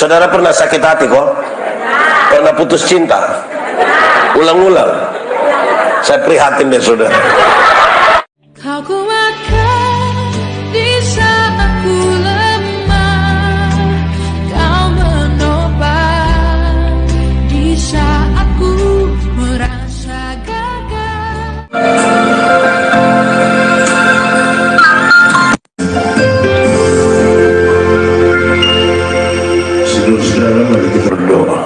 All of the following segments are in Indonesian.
Saudara pernah sakit hati kok? Pernah putus cinta? Ulang-ulang. Saya prihatin deh saudara. Kau kuatkan di saat ku lemah, kau menopang di saat ku merasa gagal. Saudara, mari kita berdoa.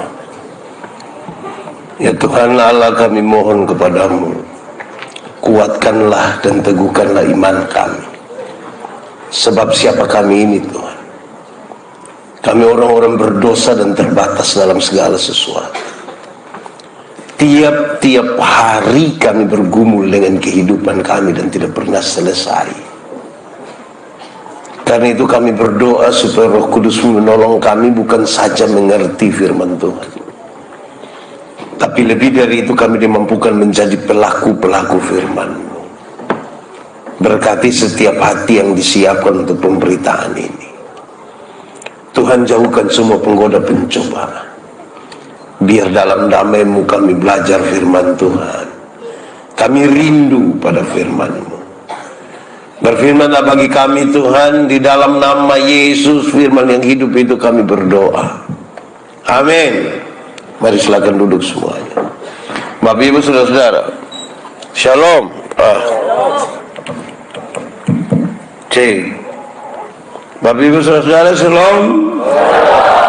Ya Tuhan Allah, kami mohon kepadamu, kuatkanlah dan teguhkanlah iman kami. Sebab siapa kami ini Tuhan? Kami orang-orang berdosa dan terbatas dalam segala sesuatu. Tiap-tiap hari kami bergumul dengan kehidupan kami dan tidak pernah selesai. Karena itu kami berdoa supaya Roh Kudus menolong kami bukan saja mengerti firman Tuhan, tapi lebih dari itu kami dimampukan menjadi pelaku-pelaku firman-Mu. Berkati setiap hati yang disiapkan untuk pemberitaan ini. Tuhan, jauhkan semua penggoda pencoba. Biar dalam damai-Mu kami belajar firman Tuhan. Kami rindu pada firman-Mu. Berfirmanlah bagi kami Tuhan, di dalam nama Yesus firman yang hidup itu kami berdoa. Amin. Mari silakan duduk semuanya. Bapak Ibu saudara-saudara, Shalom. Bapak Ibu saudara-saudara, Shalom.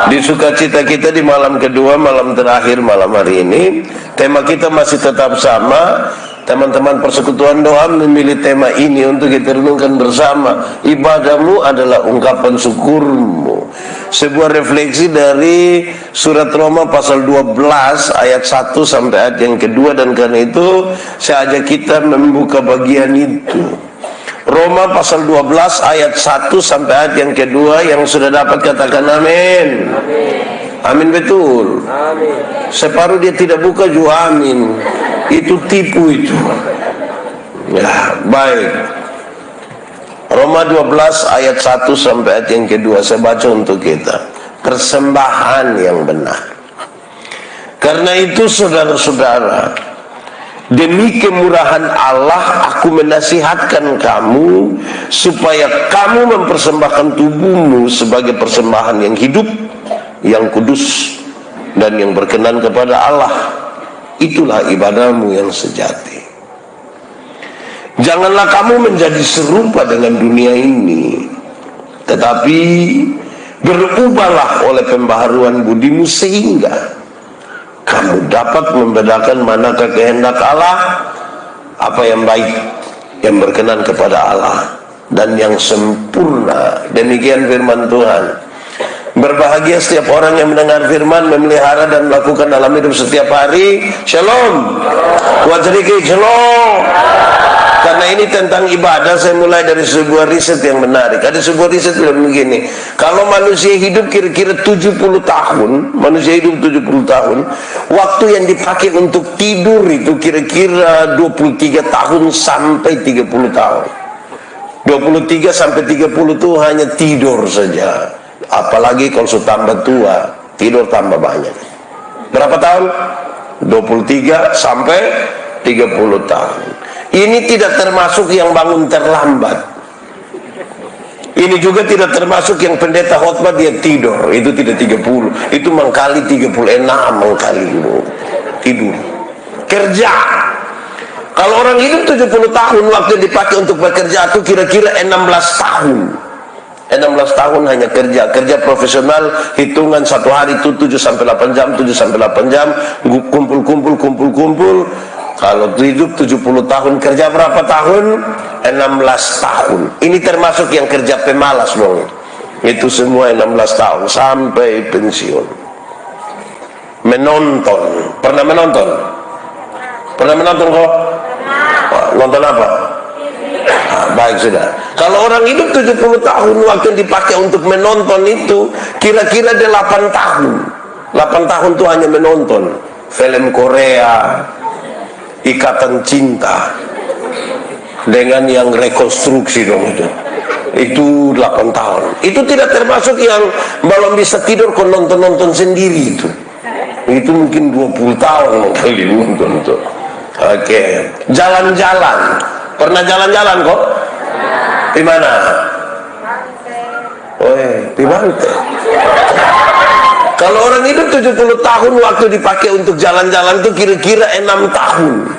Di sukacita kita di malam kedua, malam terakhir, malam hari ini, tema kita masih tetap sama. Teman-teman persekutuan doa memilih tema ini untuk kita renungkan bersama. Ibadahmu adalah ungkapan syukurmu. Sebuah refleksi dari surat Roma pasal 12 ayat 1 sampai ayat yang kedua, dan karena itu saya ajak kita membuka bagian itu. Roma pasal 12 ayat 1 sampai ayat yang kedua. Yang sudah dapat katakan amin. Amin betul. Amin. Separuh dia tidak buka juga amin. Itu tipu itu. Ya, baik. Roma 12 ayat 1 sampai ayat yang kedua saya baca untuk kita. Persembahan yang benar. Karena itu saudara-saudara, demi kemurahan Allah aku menasihatkan kamu supaya kamu mempersembahkan tubuhmu sebagai persembahan yang hidup, yang kudus, dan yang berkenan kepada Allah. Itulah ibadahmu yang sejati. Janganlah kamu menjadi serupa dengan dunia ini, tetapi berubahlah oleh pembaharuan budimu sehingga kamu dapat membedakan manakah kehendak Allah, apa yang baik, yang berkenan kepada Allah, dan yang sempurna. Demikian firman Tuhan. Berbahagia setiap orang yang mendengar firman, memelihara dan melakukan dalam hidup setiap hari. Shalom. Wajriki shalom. Karena ini tentang ibadah, saya mulai dari sebuah riset yang menarik. Ada sebuah riset bilang begini, kalau manusia hidup kira-kira 70 tahun, manusia hidup 70 tahun, waktu yang dipakai untuk tidur itu kira-kira 23 tahun sampai 30 tahun. 23 sampai 30 itu hanya tidur saja. Apalagi kalau sudah tambah tua, tidur tambah banyak. Berapa tahun? 23 sampai 30 tahun. Ini tidak termasuk yang bangun terlambat. Ini juga tidak termasuk yang pendeta khotbah dia tidur. Itu tidak 30. Itu mengkali 36 mengkali tidur. Kerja. Kalau orang hidup 70 tahun, waktu dipakai untuk bekerja itu kira-kira 16 tahun. 16 tahun hanya kerja. Kerja profesional, hitungan satu hari itu 7 sampai 8 jam, 7 sampai 8 jam, kumpul. Kalau hidup 70 tahun, kerja berapa tahun? 16 tahun. Ini termasuk yang kerja pemalas dong. Itu semua 16 tahun sampai pensiun. Menonton. Pernah menonton? Pernah menonton kok? Nonton apa? Baik sudah. Kalau orang hidup 70 tahun, waktu yang dipakai untuk menonton itu kira-kira dia 8 tahun. 8 tahun itu hanya menonton film Korea, Ikatan Cinta, dengan yang rekonstruksi dong itu. itu 8 tahun. Itu tidak termasuk yang belum bisa tidur kok nonton sendiri itu. Itu mungkin 20 tahun kali nonton tuh. Oke. Jalan-jalan. Pernah jalan-jalan kok? Di mana? Di Banten. Kalau orang hidup 70 tahun, waktu dipakai untuk jalan-jalan itu kira-kira 6 tahun.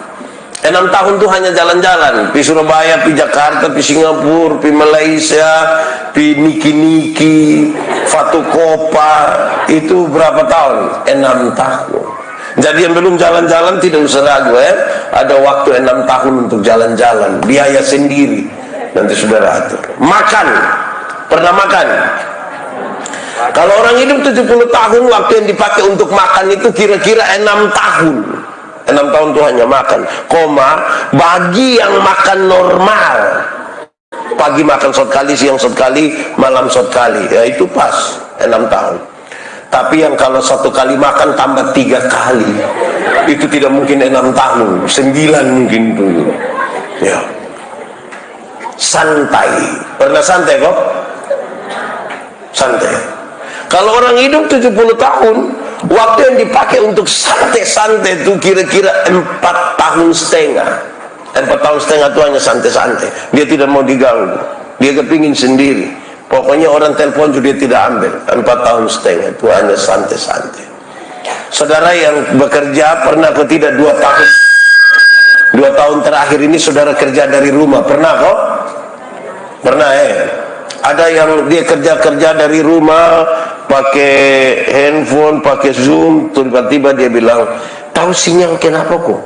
6 tahun itu hanya jalan-jalan. Di Surabaya, di Jakarta, di Singapura, di Malaysia, di Niki-Niki, Fatukopa. Itu berapa tahun? 6 tahun. Jadi yang belum jalan-jalan tidak usah ragu ya. Ada waktu 6 tahun untuk jalan-jalan. Biaya sendiri. Nanti saudara atur. Makan. Pernah makan? Kalau orang hidup 70 tahun, waktu yang dipakai untuk makan itu kira-kira 6 tahun. 6 tahun itu hanya makan. Bagi yang makan normal, pagi makan sekali, siang sekali, malam sekali, ya itu pas 6 tahun. Tapi yang kalau satu kali makan tambah 3 kali, itu tidak mungkin 6 tahun, 9 mungkin dulu. Ya. Santai. Pernah santai kok? Santai. Kalau orang hidup 70 tahun, waktu yang dipakai untuk santai-santai itu kira-kira 4 tahun setengah. 4 tahun setengah itu hanya santai-santai. Dia tidak mau diganggu. Dia kepingin sendiri. Pokoknya orang telepon juga dia tidak ambil. 4 tahun setengah itu hanya santai-santai. Saudara yang bekerja pernah atau tidak 2 tahun? 2 tahun terakhir ini saudara kerja dari rumah. Pernah kok? Pernah Ada yang dia kerja dari rumah, pakai handphone, pakai Zoom, tiba-tiba dia bilang, tahu sinyal kenapa kok?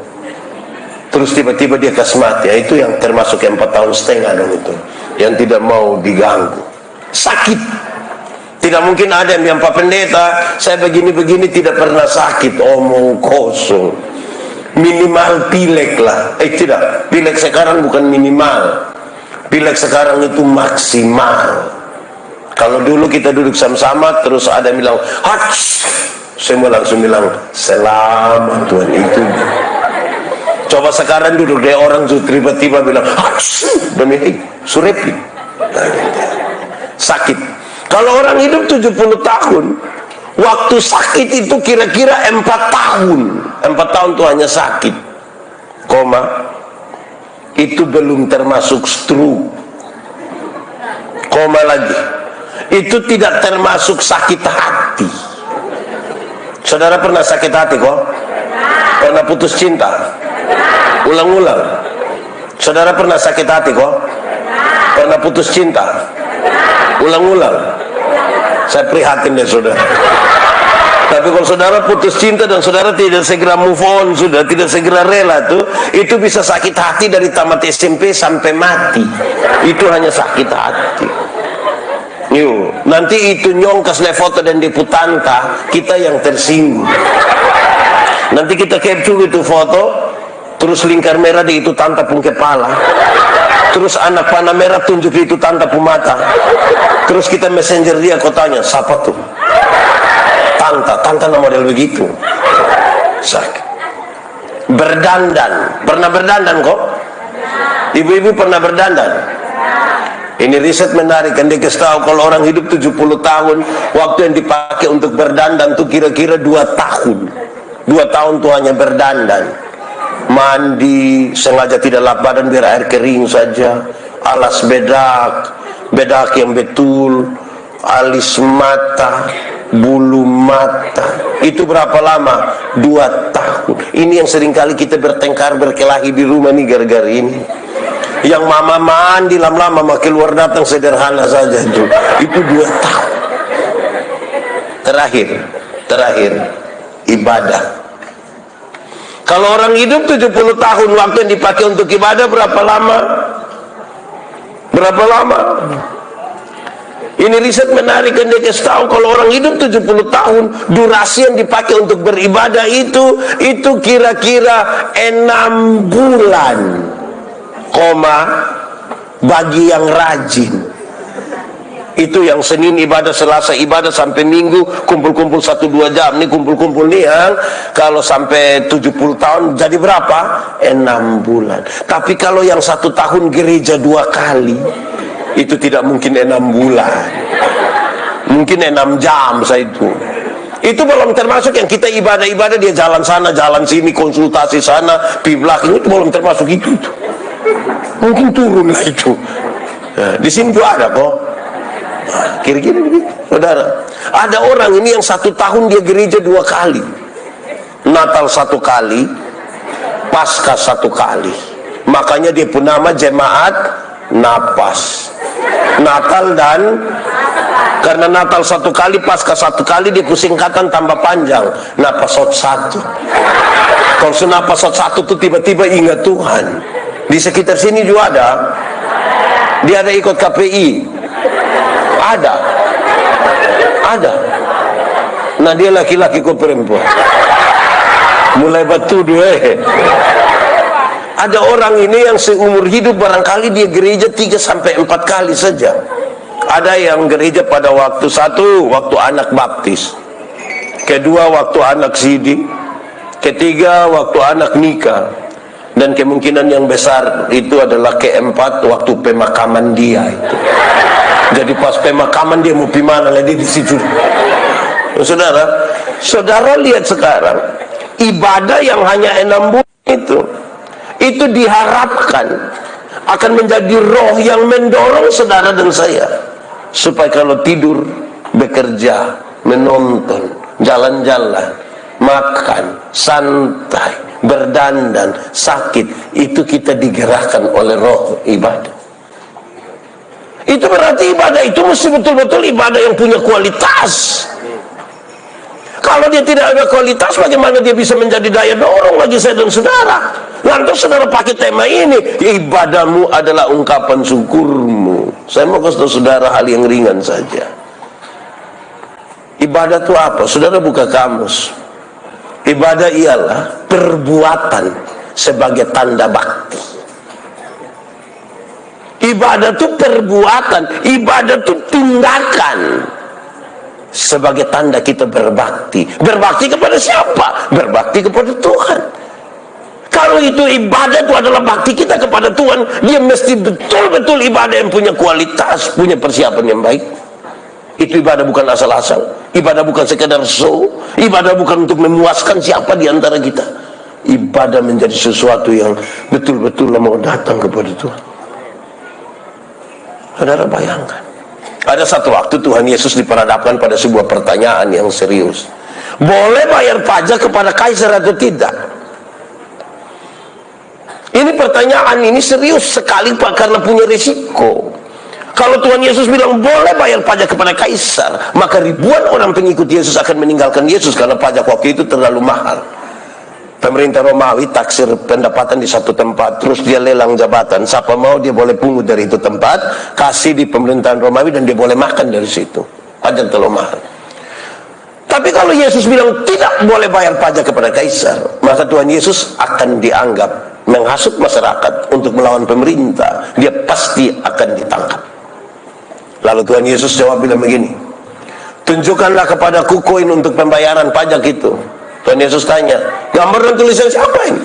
Terus tiba-tiba dia kasmat. Ya itu yang termasuk 4 tahun setengah dong itu. Yang tidak mau diganggu. Sakit. Tidak mungkin ada yang Pak Pendeta, saya begini-begini tidak pernah sakit. Omong kosong. Minimal pilek lah. Tidak, pilek sekarang bukan minimal. Pilek sekarang itu maksimal. Kalau dulu kita duduk sama-sama, terus ada yang bilang, hats, semua langsung bilang, selamat Tuhan. Itu. Coba sekarang duduk deh orang tiba-tiba bilang, hats, demi surepi. Nah, gitu. Sakit. Kalau orang hidup 70 tahun, waktu sakit itu kira-kira 4 tahun. 4 tahun itu hanya sakit. Itu belum termasuk stroke. Lagi. Itu tidak termasuk sakit hati. Saudara pernah sakit hati kok? Pernah putus cinta? Ulang-ulang. Saudara pernah sakit hati kok? Pernah putus cinta? Ulang-ulang. Saya prihatin deh saudara. Tapi kalau saudara putus cinta dan saudara tidak segera move on, sudah tidak segera rela tuh, itu bisa sakit hati dari tamat SMP sampai mati. Itu hanya sakit hati. Yuk, nanti itu nyongkas le foto dan diputanta, kita yang tersinggung. Nanti kita capture itu foto, terus lingkar merah di itu tanda pun kepala. Terus anak panah merah tunjuk itu tanda pun mata. Terus kita messenger dia, kotanya, siapa tuh? Tanta model begitu. Sakit. Berdandan. Pernah berdandan kok? Ibu-ibu pernah berdandan? Ini riset menarik. Kan dia kasih tahu kalau orang hidup 70 tahun, waktu yang dipakai untuk berdandan tuh kira-kira 2 tahun. 2 tahun tuh hanya berdandan. Mandi, sengaja tidak lap badan biar air kering saja. Alas bedak yang betul, alis mata, bulu mata. Itu berapa lama? 2 tahun. Ini yang seringkali kita bertengkar, berkelahi di rumah nih gara-gara ini. Yang mama mandi lama-lama makin luar datang sederhana saja itu. Itu 2 tahun. Terakhir ibadah. Kalau orang hidup 70 tahun, waktu yang dipakai untuk ibadah berapa lama? Berapa lama? Ini riset menarik, kan dia kasih tahu kalau orang hidup 70 tahun, durasi yang dipakai untuk beribadah itu kira-kira 6 bulan. Bagi yang rajin. Itu yang Senin ibadah, Selasa ibadah, sampai Minggu kumpul-kumpul 1-2 jam. Ini kumpul-kumpul nih yang kalau sampai 70 tahun jadi berapa? 6 bulan. Tapi kalau yang 1 tahun gereja 2 kali, Itu tidak mungkin 6 bulan. Mungkin 6 jam saya itu. Itu belum termasuk yang kita ibadah-ibadah, dia jalan sana, jalan sini, konsultasi sana, pi belakang, itu belum termasuk itu. Mungkin turun lah itu. Nah, di sini juga ada kok. Kira-kira begitu, saudara. Ada orang ini yang 1 tahun dia gereja 2 kali. Natal 1 kali, Paskah 1 kali. Makanya dia pun nama jemaat Napas. Natal dan karena Natal 1 kali, Paskah 1 kali, dia singkatan tambah panjang, Napasot 1. Kalau Napasot 1 tuh tiba-tiba ingat Tuhan. Di sekitar sini juga ada. Dia ada ikut KPI. Ada. Nah, dia laki-laki kok perempuan. Mulai batu dua. Ada orang ini yang seumur hidup barangkali dia gereja 3-4 kali saja. Ada yang gereja pada waktu 1, waktu anak baptis. Kedua, waktu anak sidi. Ketiga, waktu anak nikah. Dan kemungkinan yang besar itu adalah keempat, waktu pemakaman dia itu. Jadi pas pemakaman dia mau gimana lagi di situ. Saudara lihat sekarang, ibadah yang hanya 6 bulan itu diharapkan akan menjadi roh yang mendorong saudara dan saya supaya kalau tidur, bekerja, menonton, jalan-jalan, makan, santai, berdandan, sakit, itu kita digerakkan oleh roh ibadah. Itu berarti ibadah itu mesti betul-betul ibadah yang punya kualitas. Kalau dia tidak ada kualitas, bagaimana dia bisa menjadi daya dorong bagi saya dan saudara? Lantas saudara pakai tema ini, ibadahmu adalah ungkapan syukurmu. Saya mau kasih tahu saudara hal yang ringan saja. Ibadah itu apa? Saudara buka kamus. Ibadah ialah perbuatan sebagai tanda bakti. Ibadah itu perbuatan, ibadah itu tindakan sebagai tanda kita berbakti. Berbakti kepada siapa? Berbakti kepada Tuhan. Kalau itu ibadah itu adalah bakti kita kepada Tuhan, dia mesti betul-betul ibadah yang punya kualitas, punya persiapan yang baik. Itu ibadah bukan asal-asal. Ibadah bukan sekedar show. Ibadah bukan untuk memuaskan siapa di antara kita. Ibadah menjadi sesuatu yang betul-betul mau datang kepada Tuhan. Saudara bayangkan, ada satu waktu Tuhan Yesus diperhadapkan pada sebuah pertanyaan yang serius. Boleh bayar pajak kepada kaisar atau tidak? Ini pertanyaan ini serius sekali Pak, karena punya risiko. Kalau Tuhan Yesus bilang boleh bayar pajak kepada kaisar, maka ribuan orang pengikut Yesus akan meninggalkan Yesus karena pajak waktu itu terlalu mahal. Pemerintah Romawi taksir pendapatan di satu tempat, terus dia lelang jabatan. Siapa mau dia boleh pungut dari itu tempat, kasih di pemerintahan Romawi, dan dia boleh makan dari situ. Pajak terlalu mahal. Tapi kalau Yesus bilang tidak boleh bayar pajak kepada kaisar, maka Tuhan Yesus akan dianggap menghasut masyarakat untuk melawan pemerintah. Dia pasti akan ditangkap. Lalu Tuhan Yesus jawab bilang begini, tunjukkanlah kepadaku koin untuk pembayaran pajak itu. Tuhan Yesus tanya, gambar dan tulisan siapa ini?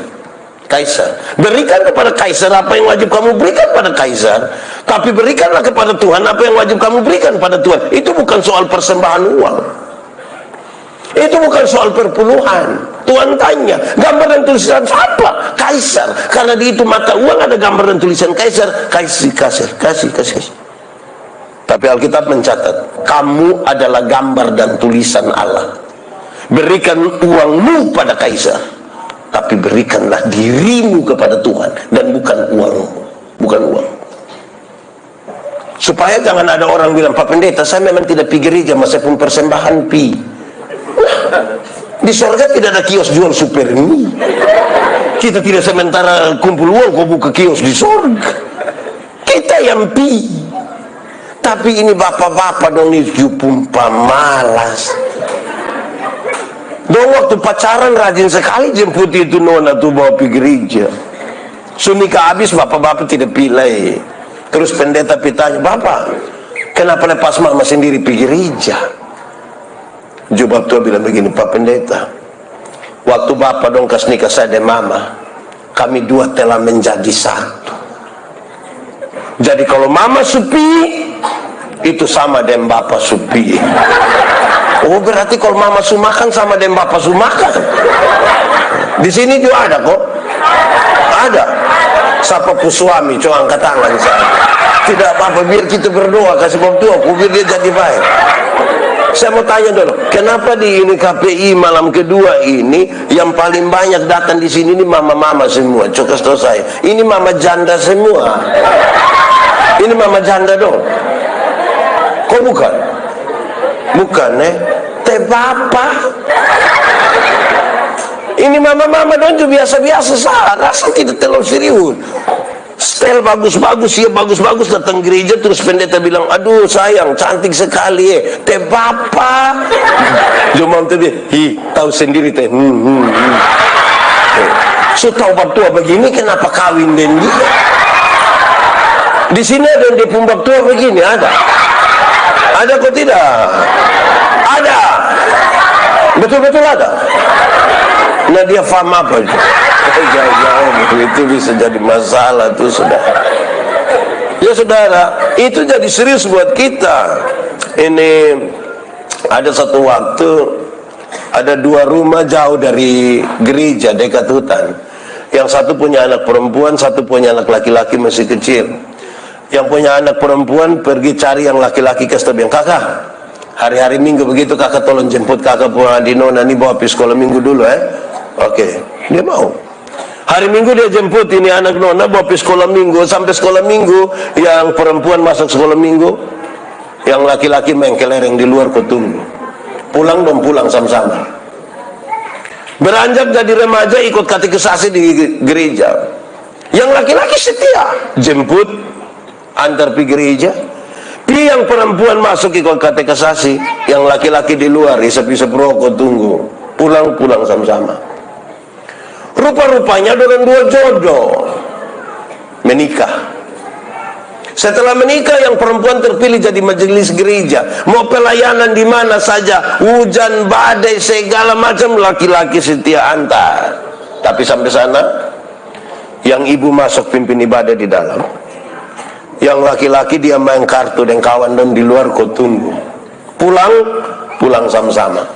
Kaisar. Berikan kepada kaisar apa yang wajib kamu berikan pada kaisar, tapi berikanlah kepada Tuhan apa yang wajib kamu berikan pada Tuhan. Itu bukan soal persembahan uang, itu bukan soal perpuluhan. Tuhan tanya, gambar dan tulisan siapa? Kaisar. Karena di itu mata uang ada gambar dan tulisan kaisar. Kasih. Tapi Alkitab mencatat, kamu adalah gambar dan tulisan Allah. Berikan uangmu pada kaisar, tapi berikanlah dirimu kepada Tuhan, dan bukan uangmu, bukan uang. Supaya jangan ada orang bilang, Pak Pendeta, saya memang tidak pergi gereja, masa pun persembahan pi. Di sorga tidak ada kios jual super mie. Kita tidak sementara kumpul uang kau buka kios di sorga. Kita yang pi. Tapi ini bapak-bapak dong, ini jupumpa malas. Dong waktu pacaran rajin sekali jemput itu nona tuh bawa pergi gereja. Sunika habis bapak-bapak tidak pilih. Terus pendeta pitanya, Bapak, kenapa lepas mama sendiri pergi gereja? Jubab tua bilang begini, Pak Pendeta, waktu bapak dong kas nikah saya dan mama, kami dua telah menjadi satu. Jadi kalau mama sepi, itu sama dengan bapak sepi. Oh, berarti kalau mama sumakan sama dengan bapak sumakan. Di sini juga ada kok. Ada. Siapa pun suami, coba angkat tangan saya. Tidak apa-apa, biar kita berdoa kasih bab tua, biar dia jadi baik. Saya mau tanya dulu, kenapa di ini KPI malam kedua ini yang paling banyak datang di sini ini mama-mama semua? Coba kasih tahu saya, ini mama janda semua. Ini mama janda dong. Kok bukan? Bukan, teh bapak. Ini mama-mama dong itu biasa-biasa saja, rasa tidak terlalu serius. Style bagus-bagus, ya bagus-bagus, datang gereja terus pendeta bilang, aduh sayang, cantik sekali teh bapak. Cuma tuh dia, tahu sendiri teh. So tahu bab tua begini, kenapa kawin dengan dia? Di sini ada yang di bab tua begini, ada? Ada kok tidak? Ada. Betul-betul ada. Nah dia faham apa itu? Jauh-jauh itu bisa jadi masalah tuh saudara. Ya saudara, itu jadi serius buat kita. Ini ada satu waktu, ada dua rumah jauh dari gereja dekat hutan. Yang satu punya anak perempuan, satu punya anak laki-laki masih kecil. Yang punya anak perempuan pergi cari yang laki-laki ke bilang, kakak, hari-hari minggu begitu kakak tolong jemput kakak pulang di Nona, nih bawa pergi sekolah minggu dulu Oke, dia mau. Hari Minggu dia jemput ini anak Nona bawa pergi sekolah minggu. Sampai sekolah minggu, yang perempuan masuk sekolah minggu, yang laki-laki main kelereng di luar kau tunggu. Pulang dong, pulang sama-sama. Beranjak jadi remaja ikut katekisasi di gereja. Yang laki-laki setia, jemput, antar pergi gereja. Yang perempuan masuk ikut katekisasi, yang laki-laki di luar isap-isap rokok tunggu. Pulang-pulang sama-sama. Rupa-rupanya dengan dua jodoh menikah. Setelah menikah, yang perempuan terpilih jadi majelis gereja. Mau pelayanan di mana saja, hujan, badai, segala macam, laki-laki setia antar. Tapi sampai sana, yang ibu masuk pimpin ibadah di dalam. Yang laki-laki dia main kartu dan kawan dan di luar kau tunggu. Pulang sama-sama.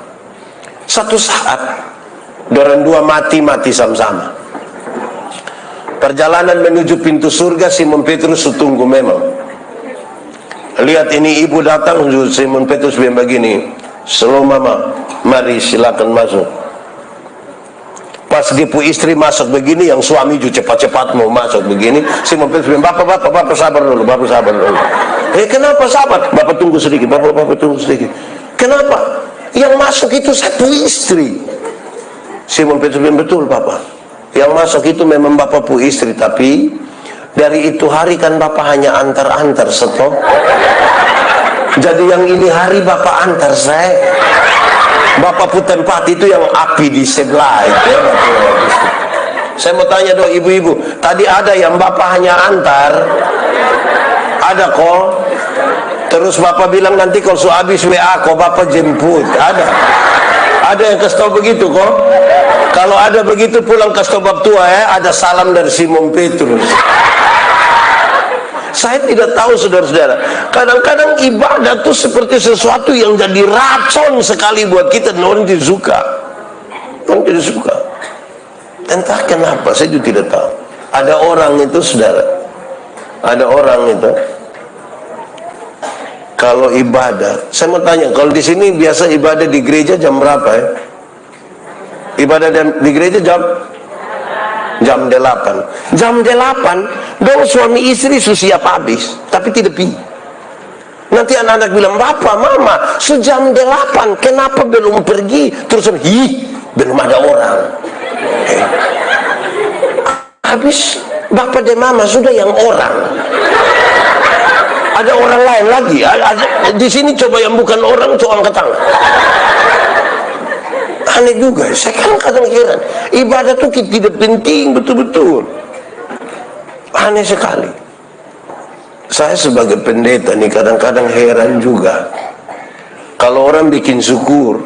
Satu saat, dorang dua mati sama-sama. Perjalanan menuju pintu surga, Simon Petrus tunggu memang. Lihat ini ibu datang, Simon Petrus bilang begini, "Shalom mama, mari silakan masuk." Pas dipu istri masuk begini, yang suami juga cepat-cepat mau masuk begini, Simon Petrus bilang, Bapak sabar dulu, Bapak sabar dulu. Kenapa sabar? Bapak tunggu sedikit, Bapak tunggu sedikit. Kenapa? Yang masuk itu satu istri. Simon Petrus bilang, betul Bapak. Yang masuk itu memang Bapak pu istri, tapi dari itu hari kan Bapak hanya antar-antar stop. Jadi yang ini hari Bapak antar saya. Bapak pu tempat itu yang api di sebelah itu ya, Saya mau tanya dong ibu-ibu, tadi ada yang Bapak hanya antar? Ada kok. Terus Bapak bilang nanti kalau habis WA kok Bapak jemput. Ada yang kasih tahu begitu kok. Kalau ada begitu pulang ke bab tua ada salam dari Simon Petrus. Saya tidak tahu saudara-saudara. Kadang-kadang ibadah itu seperti sesuatu yang jadi racun sekali buat kita. Orang tidak suka. Orang tidak suka. Entah kenapa, saya juga tidak tahu. Ada orang itu saudara. Ada orang itu. Kalau ibadah, saya mau tanya, kalau di sini biasa ibadah di gereja jam berapa ya? Ibadah di gereja jam 8. Jam 8, dong suami istri siap habis, tapi tidak pergi. Nanti anak-anak bilang, Bapak, Mama, sejam 8, kenapa belum pergi? Terus, belum ada orang. Habis, Bapak dan Mama sudah yang orang. Ada orang lain lagi. Di sini coba yang bukan orang, coba angkat tangan. Aneh juga, saya kadang heran. Ibadah itu tidak penting betul-betul. Aneh sekali. Saya sebagai pendeta nih kadang-kadang heran juga. Kalau orang bikin syukur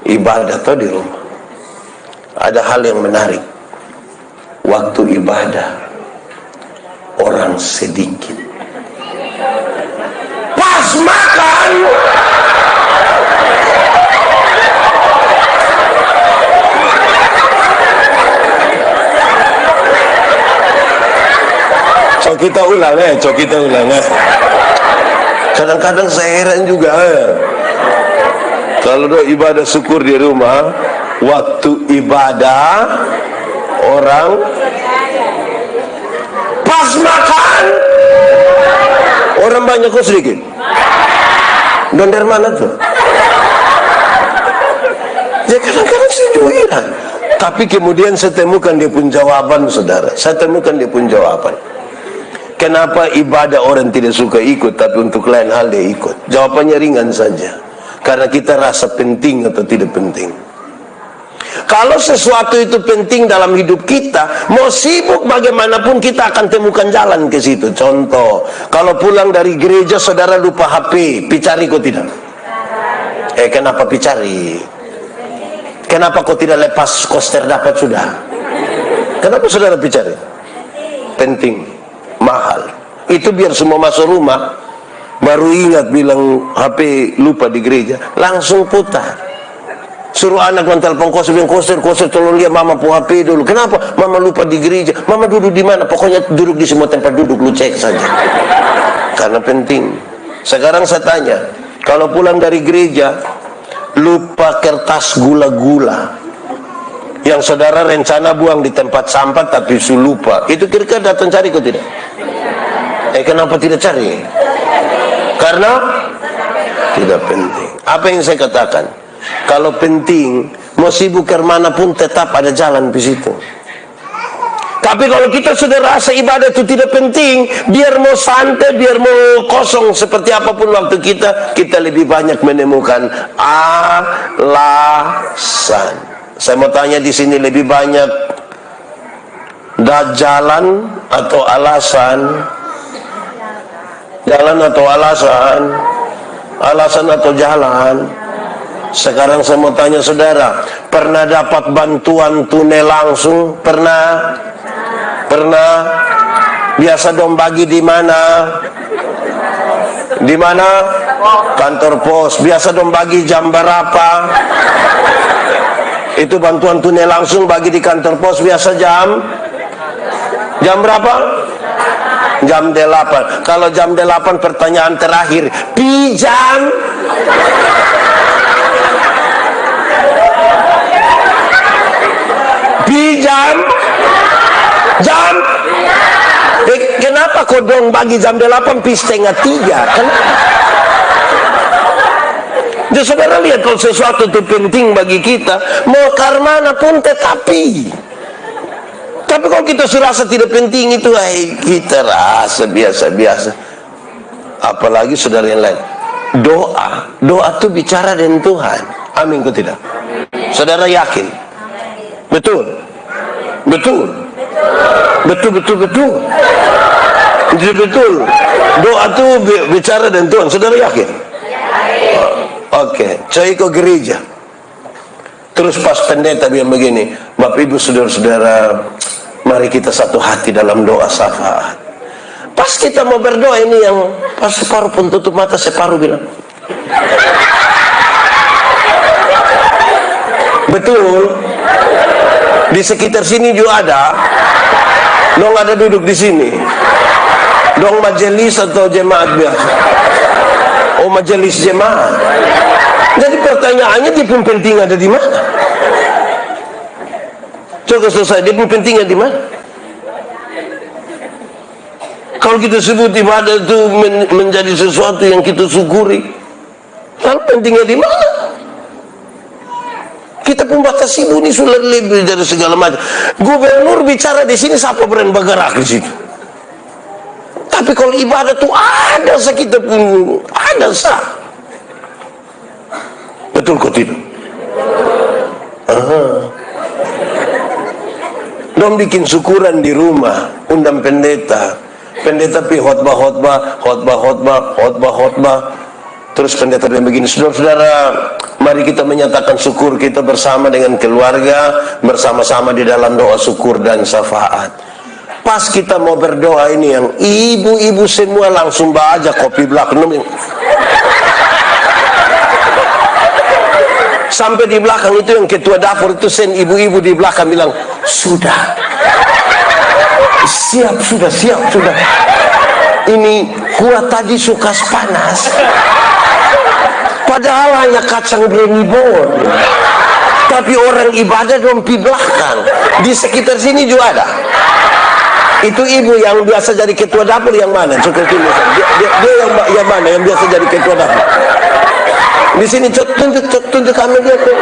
ibadah atau di rumah, ada hal yang menarik. Waktu ibadah orang sedikit. Pas makan, kita ulang kadang-kadang saya heran juga kalau doa ibadah syukur di rumah, waktu ibadah orang pas makan orang banyak kok sedikit. Dan dari mana tuh? Ya kadang-kadang saya juga heran. Tapi kemudian saya temukan dia pun jawaban, saudara. Saya temukan dia pun jawaban. Kenapa ibadah orang tidak suka ikut, tapi untuk lain hal dia ikut? Jawabannya ringan saja. Karena kita rasa penting atau tidak penting. Kalau sesuatu itu penting dalam hidup kita, mau sibuk bagaimanapun kita akan temukan jalan ke situ. Contoh, kalau pulang dari gereja saudara lupa HP, picari kok tidak? Kenapa picari? Kenapa kok tidak lepas koster dapat sudah? Kenapa saudara picari? Penting. Mahal. Itu biar semua masuk rumah baru ingat bilang HP lupa di gereja, langsung putar. Suruh anak mentelpon koster, bilang koster tolong lihat mama pu HP dulu. Kenapa? Mama lupa di gereja. Mama duduk di mana? Pokoknya duduk di semua tempat duduk, lu cek saja. Karena penting. Sekarang saya tanya, kalau pulang dari gereja lupa kertas gula-gula yang saudara rencana buang di tempat sampah tapi lupa, itu kira-kira datang cari kok tidak? Kenapa tidak cari? Karena tidak penting. Apa yang saya katakan? Kalau penting, mau sibuk kemanapun tetap ada jalan di situ. Tapi kalau kita sudah rasa ibadah itu tidak penting, biar mau santai, biar mau kosong seperti apapun waktu kita lebih banyak menemukan alasan. Saya mau tanya di sini, lebih banyak jalan atau alasan? Jalan atau alasan? Alasan atau jalan? Sekarang saya mau tanya saudara, pernah dapat bantuan tunai langsung? Pernah? Pernah? Biasa dong bagi di mana? Di mana? Kantor pos. Biasa dong bagi jam berapa? Itu bantuan tunai langsung bagi di kantor pos biasa jam berapa? Jam 8. Kalau jam 8 pertanyaan terakhir, pinjam. Pinjam. Jam. Kenapa kau dong bagi jam 8 pi setengah 3? Kenapa? Jadi saudara lihat, kalau sesuatu itu penting bagi kita, mau karmana pun tetapi. Tapi kalau kita rasa tidak penting itu, kita rasa biasa-biasa. Apalagi saudara yang lain. Doa itu bicara dengan Tuhan. Amin kok tidak? Saudara yakin? Betul? Betul? Betul. Doa itu bicara dengan Tuhan. Saudara yakin? Oke, saya ke gereja. Terus pas pendeta bilang begini, Bapak Ibu saudara-saudara, mari kita satu hati dalam doa syafaat. Pas kita mau berdoa ini yang pas separuh pun tutup mata, separuh bilang, betul. Di sekitar sini juga ada. Dong ada duduk di sini. Dong majelis atau jemaat biasa. Oh, majelis jemaat. Jadi pertanyaannya, dia pun penting ada di mana? Coba selesai, dia pun pentingnya di mana? Kalau kita sebut ibadah itu menjadi sesuatu yang kita syukuri, lalu pentingnya di mana? Kita pun batasi ini sudah lebih dari segala macam. Gubernur bicara di sini, siapa berani bergerak di situ? Tapi kalau ibadah itu ada sekitar pun ada sah. Betul kok tidak? Dong bikin syukuran di rumah, undang pendeta pi khotbah. Terus pendeta bilang begini, saudara-saudara, mari kita menyatakan syukur kita bersama dengan keluarga, bersama-sama di dalam doa syukur dan syafaat. pas kita mau berdoa ini, yang ibu-ibu semua langsung baca kopi belakang. Sampai di belakang itu yang ketua dapur itu sen ibu-ibu di belakang bilang, sudah, siap sudah. Ini kuah tadi suka panas, padahal hanya kacang bremibon. Tapi orang ibadah dong di belakang. Di sekitar sini juga ada. Itu ibu yang biasa jadi ketua dapur yang mana? Cukup dia yang mana yang biasa jadi ketua dapur? Di sini tunjuk kami dia tuh.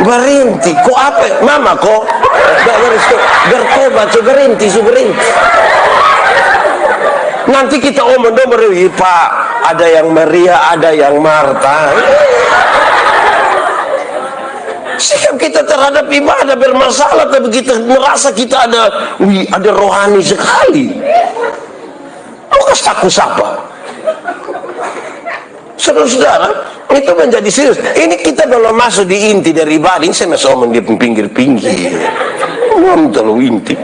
Berhenti, kok apa? Mama kok bertobat, berhenti. Nanti kita omong Pak, ada yang Maria, ada yang Marta. Sikap kita terhadap ibadah bermasalah, tapi kita merasa kita ada rohani sekali. Lukas aku sapa. Saudara-saudara, itu menjadi serius. Ini kita belum masuk di inti dari ibadah. Ini saya masih omong di pinggir-pinggir. Belum terlalu inti.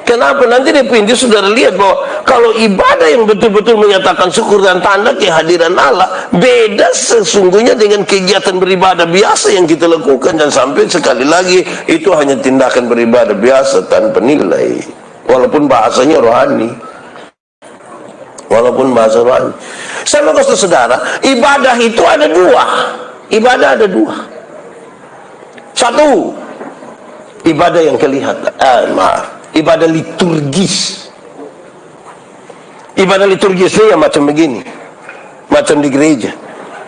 Kenapa? Nanti di pinggir saudara lihat bahwa kalau ibadah yang betul-betul menyatakan syukur dan tanda kehadiran Allah, beda sesungguhnya dengan kegiatan beribadah biasa yang kita lakukan. Dan sampai sekali lagi, itu hanya tindakan beribadah biasa tanpa nilai. Walaupun bahasanya rohani. Sama saudara, ibadah itu ada dua. Satu, ibadah yang kelihatan. Ibadah liturgis. Ibadah liturgisnya yang macam begini, macam di gereja,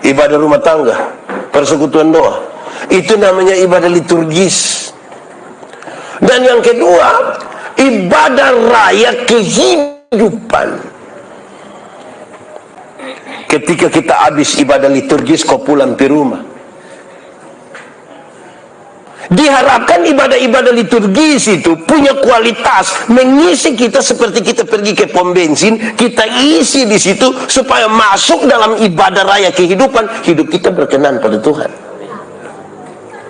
ibadah rumah tangga, persekutuan doa. Itu namanya ibadah liturgis. Dan yang kedua, ibadah raya kehidupan. Ketika kita habis ibadah liturgis, kau pulang ke rumah. Diharapkan ibadah-ibadah liturgis itu punya kualitas mengisi kita seperti kita pergi ke pom bensin, kita isi di situ supaya masuk dalam ibadah raya kehidupan, hidup kita berkenan pada Tuhan.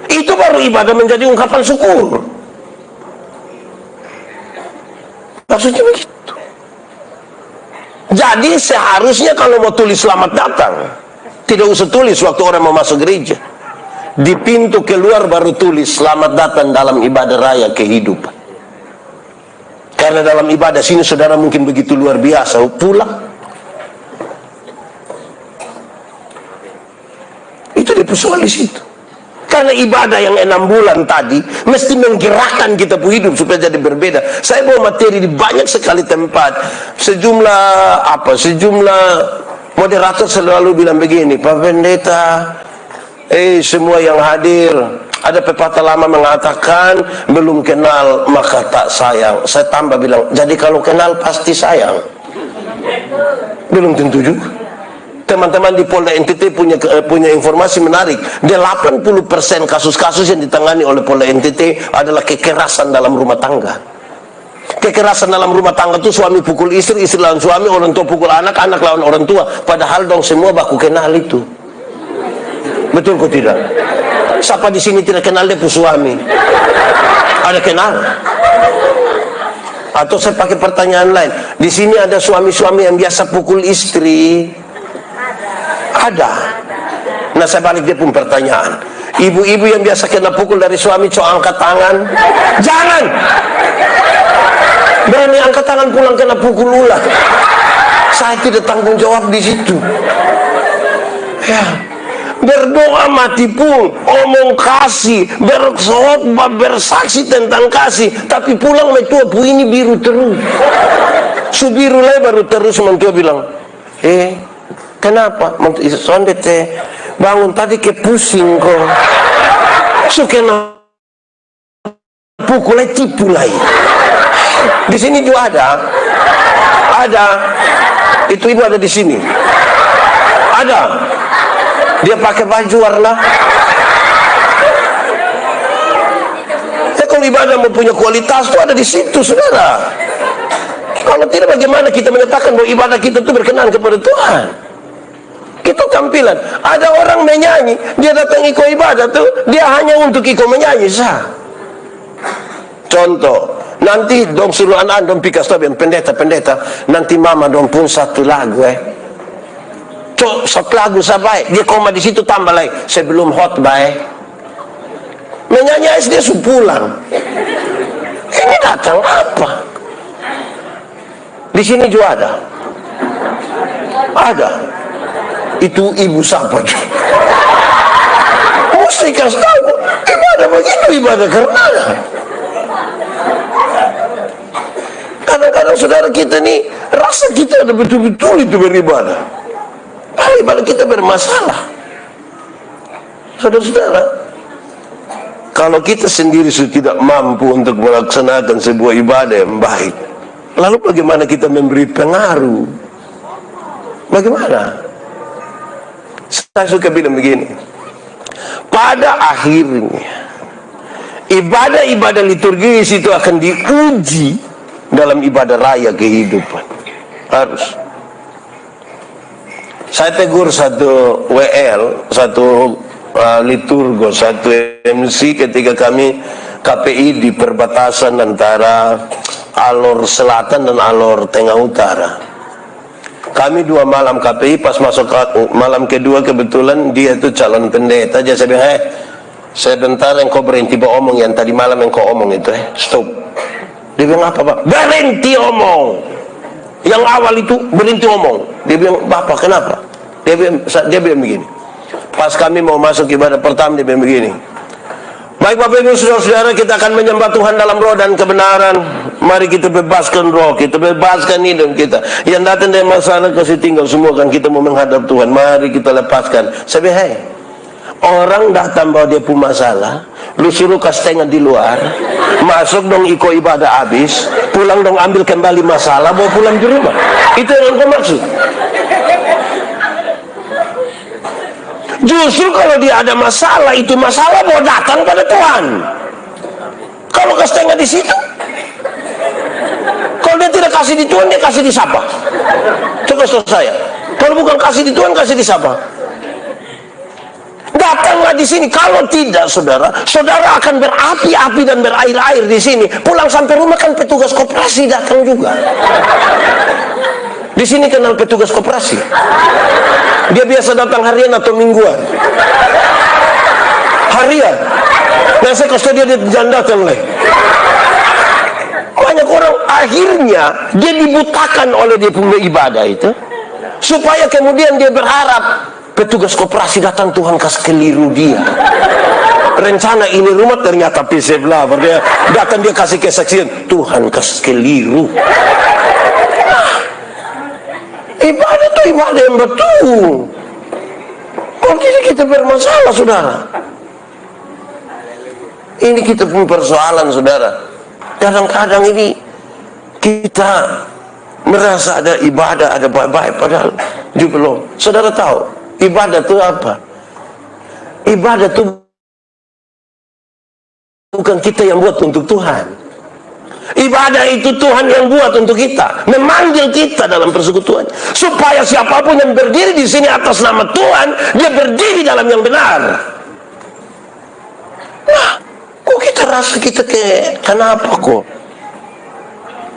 Itu baru ibadah menjadi ungkapan syukur. Maksudnya begitu. Jadi seharusnya kalau mau tulis selamat datang, tidak usah tulis waktu orang mau masuk gereja. Di pintu keluar baru tulis selamat datang dalam ibadah raya kehidupan. Karena dalam ibadah sini saudara mungkin begitu luar biasa, pulang. Itu dipersoal di situ. Karena ibadah yang 6 bulan tadi mesti menggerakkan kita pun hidup supaya jadi berbeda. Saya bawa materi di banyak sekali tempat. Sejumlah moderator selalu bilang begini, Pak Pendeta, semua yang hadir, ada pepatah lama mengatakan belum kenal maka tak sayang. Saya tambah bilang, jadi kalau kenal pasti sayang. Belum tentu juga. Teman-teman di Polda NTT punya informasi menarik. 80% kasus-kasus yang ditangani oleh Polda NTT adalah kekerasan dalam rumah tangga. Kekerasan dalam rumah tangga itu suami pukul istri, istri lawan suami, orang tua pukul anak, anak lawan orang tua. Padahal dong semua baku kenal itu. Betul kok tidak? Siapa di sini tidak kenal dia suami? Ada kenal? Atau saya pakai pertanyaan lain. Di sini ada suami-suami yang biasa pukul istri? Ada. Nah saya balik dia pun pertanyaan. Ibu-ibu yang biasa kena pukul dari suami, coba angkat tangan. Jangan. Berani angkat tangan pulang kena pukul ulang. Saya tidak tanggung jawab di situ. Ya. Berdoa mati pun, omong kasih, berkhotbah, bersaksi tentang kasih, tapi pulang mentua pu ini biru terus. Subiru lebar terus, mentua bilang, kenapa? Sondet bangun tadi ke pusing kok. Sukena pukul tipu lagi. Di sini juga ada. Itu ibu ada di sini. Ada. Dia pakai baju warna. Kalau ibadah mau punya kualitas itu ada di situ, saudara. Kalau tidak, bagaimana kita menyatakan bahwa ibadah kita itu berkenan kepada Tuhan? Itu tampilan. Ada orang menyanyi, dia datang ikut ibadah tuh, dia hanya untuk ikut menyanyi sah. Contoh, nanti dong suruh anak dong pikas tapi pendeta, nanti mama dong pun satu lagu Cok, satu lagu sampai dia koma di situ tambah lagi sebelum khotbah menyanyi dia sudah pulang. Ini datang apa? Di sini juga ada. Itu ibu siapa? Mesti kasih tahu ibadah begitu, ibadah karena kadang-kadang saudara kita nih rasa kita ada betul-betul itu beribadah. Ibadah kita bermasalah. Saudara-saudara, kalau kita sendiri sudah tidak mampu untuk melaksanakan sebuah ibadah yang baik, lalu bagaimana kita memberi pengaruh? Bagaimana? Saya suka bilang begini, pada akhirnya ibadah-ibadah liturgis itu akan diuji dalam ibadah raya kehidupan. Harus. Saya tegur satu WL, satu liturgo, satu MC ketika kami KPI di perbatasan antara alur selatan dan alur tengah utara. Kami 2 malam KPI, pas masuk malam kedua kebetulan dia itu calon pendeta aja. Saya bilang, sebentar engkau berhenti omong yang tadi malam engkau omong itu, stop. Dia bilang, apa Pak? Berhenti omong. Yang awal itu berhenti omong. Dia bilang, Bapak kenapa? Dia bilang begini. Pas kami mau masuk ibadah pertama, dia bilang begini. Baik Bapak Ibu saudara-saudara, kita akan menyembah Tuhan dalam roh dan kebenaran. Mari kita bebaskan roh, kita bebaskan hidup kita. Yang datang dari masalah kasih tinggal semua kan kita mau menghadap Tuhan. Mari kita lepaskan. Saya bilang, orang datang bawa dia punya masalah, lu suruh kasih tengah di luar, masuk dong ikut ibadah habis, pulang dong ambil kembali masalah, bawa pulang di rumah. Itu yang kau maksud. Justru kalau dia ada masalah, itu masalah mau datang pada Tuhan. Kalau kasih tengah di situ, kalau dia tidak kasih di Tuhan, dia kasih di siapa? Coba saya. Kalau bukan kasih di Tuhan, kasih di siapa? Datanglah di sini. Kalau tidak, saudara akan berapi-api dan berair-air di sini. Pulang sampai rumah kan petugas koperasi datang juga. Di sini kenal petugas koperasi. Dia biasa datang harian atau mingguan? Harian. Nah, saya kasih dia jangan datang lagi. Banyak orang akhirnya dia dibutakan oleh dia punya ibadah itu, supaya kemudian dia berharap petugas koperasi datang, Tuhan kasih keliru dia. Rencana ini rumah ternyata sebelah. Dia datang, dia kasih kesaksian, Tuhan kasih keliru. Ibadah itu ibadah yang betul. Kok kita bermasalah, saudara? Ini kita punya persoalan, saudara. Kadang-kadang ini kita merasa ada ibadah, ada baik-baik, padahal juga belum. Saudara tahu, ibadah itu apa? Ibadah itu bukan kita yang buat untuk Tuhan. Ibadah itu Tuhan yang buat untuk kita, memanggil kita dalam persekutuan, supaya siapapun yang berdiri di sini atas nama Tuhan, dia berdiri dalam yang benar. Nah, kok kita rasa kita kenapa kok?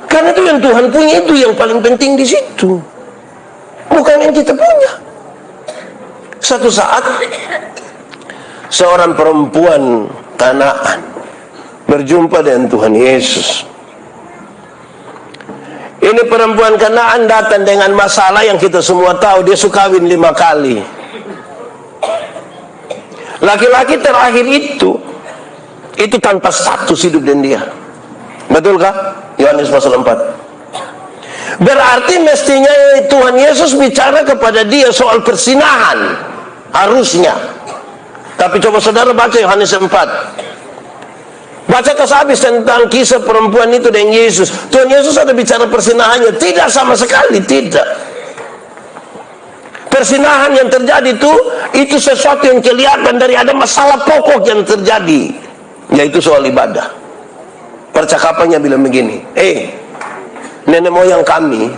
Karena itu yang Tuhan punya, itu yang paling penting di situ, bukan yang kita punya. Satu saat, seorang perempuan Kanaan berjumpa dengan Tuhan Yesus. Ini perempuan Kanaan datang dengan masalah yang kita semua tahu. Dia suka kawin 5 kali. Laki-laki terakhir itu tanpa status hidup dengan dia. Betulkah? Yohanes pasal 4. Berarti mestinya Tuhan Yesus bicara kepada dia soal persinahan. Harusnya. Tapi coba saudara baca Yohanes 4. Baca habis tentang kisah perempuan itu dengan Yesus. Tuhan Yesus ada bicara persinahannya? Tidak, sama sekali tidak. Persinahan yang terjadi itu sesuatu yang kelihatan dari ada masalah pokok yang terjadi, yaitu soal ibadah. Percakapannya bilang begini, nenek moyang kami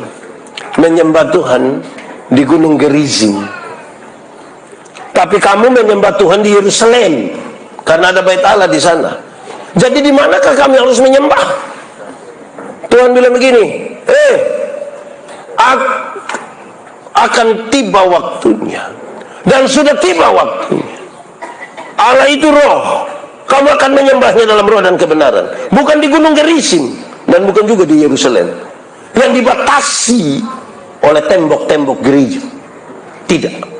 menyembah Tuhan di Gunung Gerizim. Tapi kamu menyembah Tuhan di Yerusalem karena ada bait Allah di sana. Jadi di manakah kami harus menyembah? Tuhan bilang begini, akan tiba waktunya, dan sudah tiba waktunya. Allah itu roh. Kamu akan menyembahnya dalam roh dan kebenaran. Bukan di Gunung Gerizim, dan bukan juga di Yerusalem yang dibatasi oleh tembok-tembok gereja. Tidak.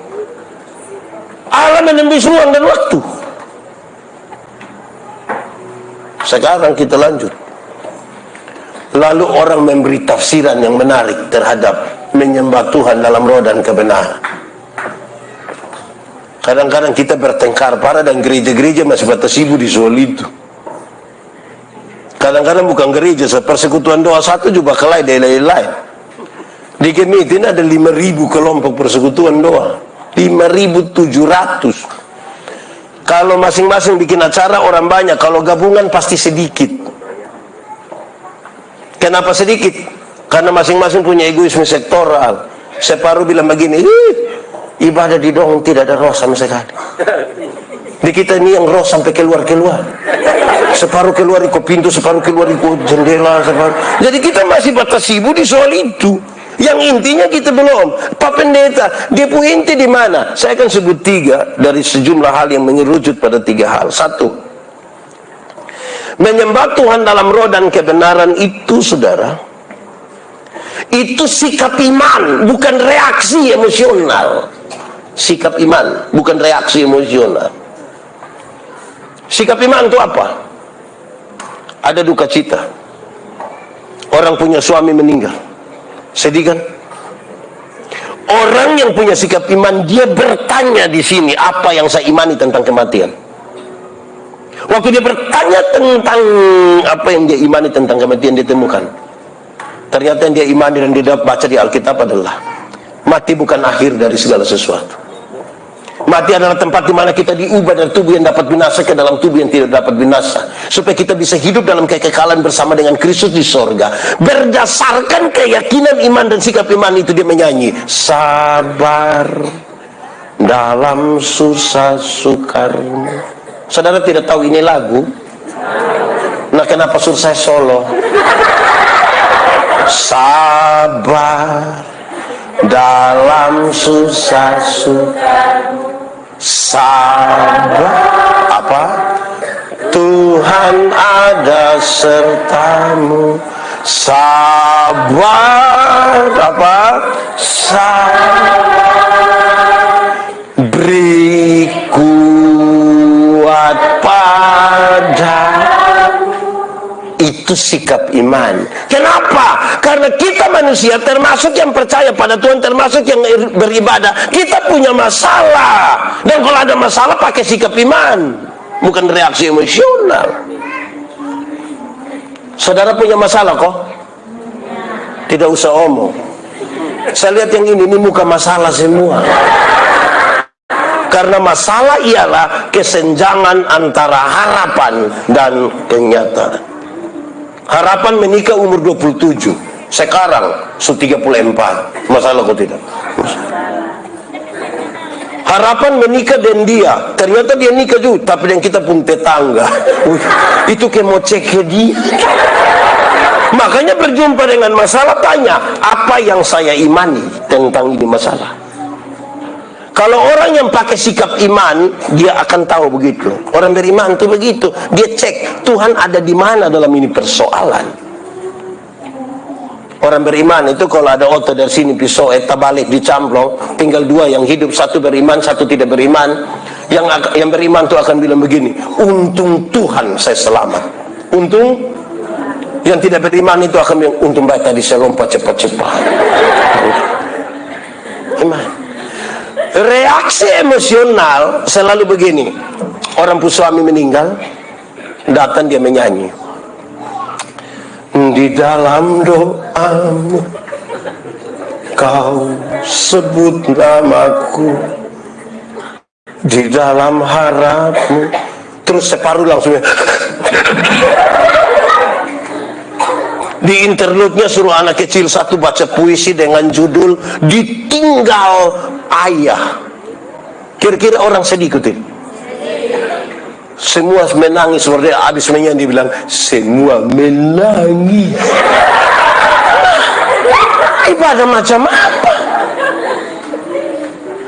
Allah menembus ruang dan waktu. Sekarang kita lanjut. Lalu orang memberi tafsiran yang menarik terhadap menyembah Tuhan dalam roh dan kebenaran. Kadang-kadang kita bertengkar parah dan gereja-gereja masih batas ibu di soal itu. Kadang-kadang bukan gereja, persekutuan doa satu juga kelai dari lain. Di Kemitin ada 5.000 kelompok persekutuan doa, 5.700. Kalau masing-masing bikin acara orang banyak, kalau gabungan pasti sedikit. Kenapa sedikit? Karena masing-masing punya egoisme sektoral. Separuh bilang begini, ibadah di doang tidak ada roh sama sekali. Di kita ini yang roh sampai keluar-keluar. Separuh keluar ikut pintu, separuh keluar ikut jendela, separuh. Jadi kita masih batas ibu di soal itu. Yang intinya kita belum. Pak Pendeta, dia punya inti di mana? Saya akan sebut 3 dari sejumlah hal yang mengerucut pada 3 hal. 1. Menyembah Tuhan dalam roh dan kebenaran itu, saudara, itu sikap iman, bukan reaksi emosional. Sikap iman, bukan reaksi emosional. Sikap iman itu apa? Ada duka cita. Orang punya suami meninggal. Sedih kan? Orang yang punya sikap iman, dia bertanya di sini, apa yang saya imani tentang kematian? Waktu dia bertanya tentang apa yang dia imani tentang kematian, dia temukan ternyata yang dia imani dan dia baca di Alkitab adalah mati bukan akhir dari segala sesuatu. Mati adalah tempat di mana kita diubah dari tubuh yang dapat binasa ke dalam tubuh yang tidak dapat binasa, supaya kita bisa hidup dalam kekekalan bersama dengan Kristus di sorga. Berdasarkan keyakinan iman dan sikap iman itu, dia menyanyi, sabar dalam susah sukarmu. Saudara tidak tahu ini lagu? Nah, kenapa suruh saya solo? Sabar dalam susah sukarmu. Sabar apa? Tuhan ada sertamu. Sabar apa? Sabar beri kuat padamu. Itu sikap iman. Kenapa? Karena kita manusia, termasuk yang percaya pada Tuhan, termasuk yang beribadah, kita punya masalah. Dan kalau ada masalah pakai sikap iman, bukan reaksi emosional. Saudara punya masalah kok? Tidak usah omong. Saya lihat yang ini muka masalah semua. Karena masalah ialah kesenjangan antara harapan dan kenyataan. Harapan menikah umur 27, sekarang 34. Masalah kok tidak? Harapan menikah dan dia, ternyata dia nikah juga, tapi yang kita pun tetangga. Itu kayak mau cek ke dia. Makanya berjumpa dengan masalah, tanya, apa yang saya imani tentang ini masalah? Kalau orang yang pakai sikap iman, dia akan tahu begitu. Orang beriman itu begitu. Dia cek, Tuhan ada di mana dalam ini persoalan. Orang beriman itu kalau ada otot dari sini, pisau, eta balik, dicamplong, tinggal 2 yang hidup, 1 beriman, 1 tidak beriman. Yang beriman itu akan bilang begini, untung Tuhan saya selamat. Untung. Yang tidak beriman itu akan bilang, untung baik tadi saya lompat cepat-cepat. Iman. Reaksi emosional selalu begini. Orang suami meninggal, datang dia menyanyi, di dalam doamu kau sebut namaku, di dalam harapmu. Terus separuh langsung di interlude-nya suruh anak kecil 1 baca puisi dengan judul Ditinggal Ayah. Kira-kira orang sedih ikutin. Semua menangis, seperti habis menyanyi bilang, semua menangis. Ibadah macam apa?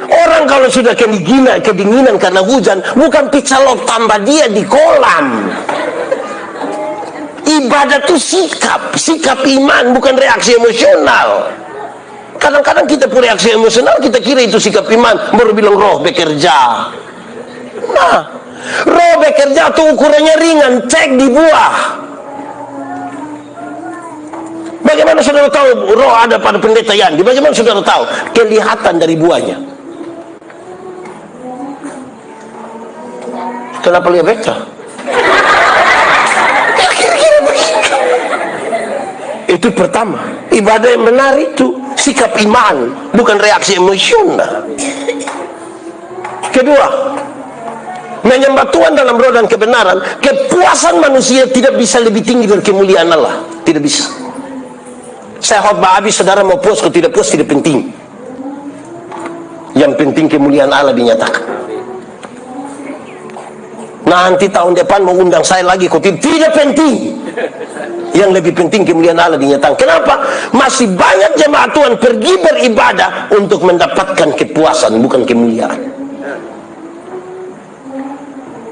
Orang kalau sudah kedinginan karena hujan, bukan pizza log tambah dia di kolam. Ibadah itu sikap iman, bukan reaksi emosional. Kadang-kadang kita pun reaksi emosional, kita kira itu sikap iman, baru bilang roh bekerja. Nah, roh bekerja itu ukurannya ringan, cek di buah. Bagaimana saudara tahu roh ada pada pendeta Yandi? Bagaimana saudara tahu? Kelihatan dari buahnya. Kenapa lihat beca? Kira-kira begitu. Itu pertama. Ibadah yang benar itu sikap iman, bukan reaksi emosional. Kedua, menyembah Tuhan dalam roh dan kebenaran. Kepuasan manusia tidak bisa lebih tinggi dari kemuliaan Allah. Tidak bisa. Saya khotbah habis, saudara mau puas atau tidak puas tidak penting. Yang penting kemuliaan Allah dinyatakan. Nanti tahun depan mau undang saya lagi, kok tidak penting. Yang lebih penting kemuliaan Allah dinyatakan. Kenapa? Masih banyak jemaat Tuhan pergi beribadah untuk mendapatkan kepuasan, bukan kemuliaan.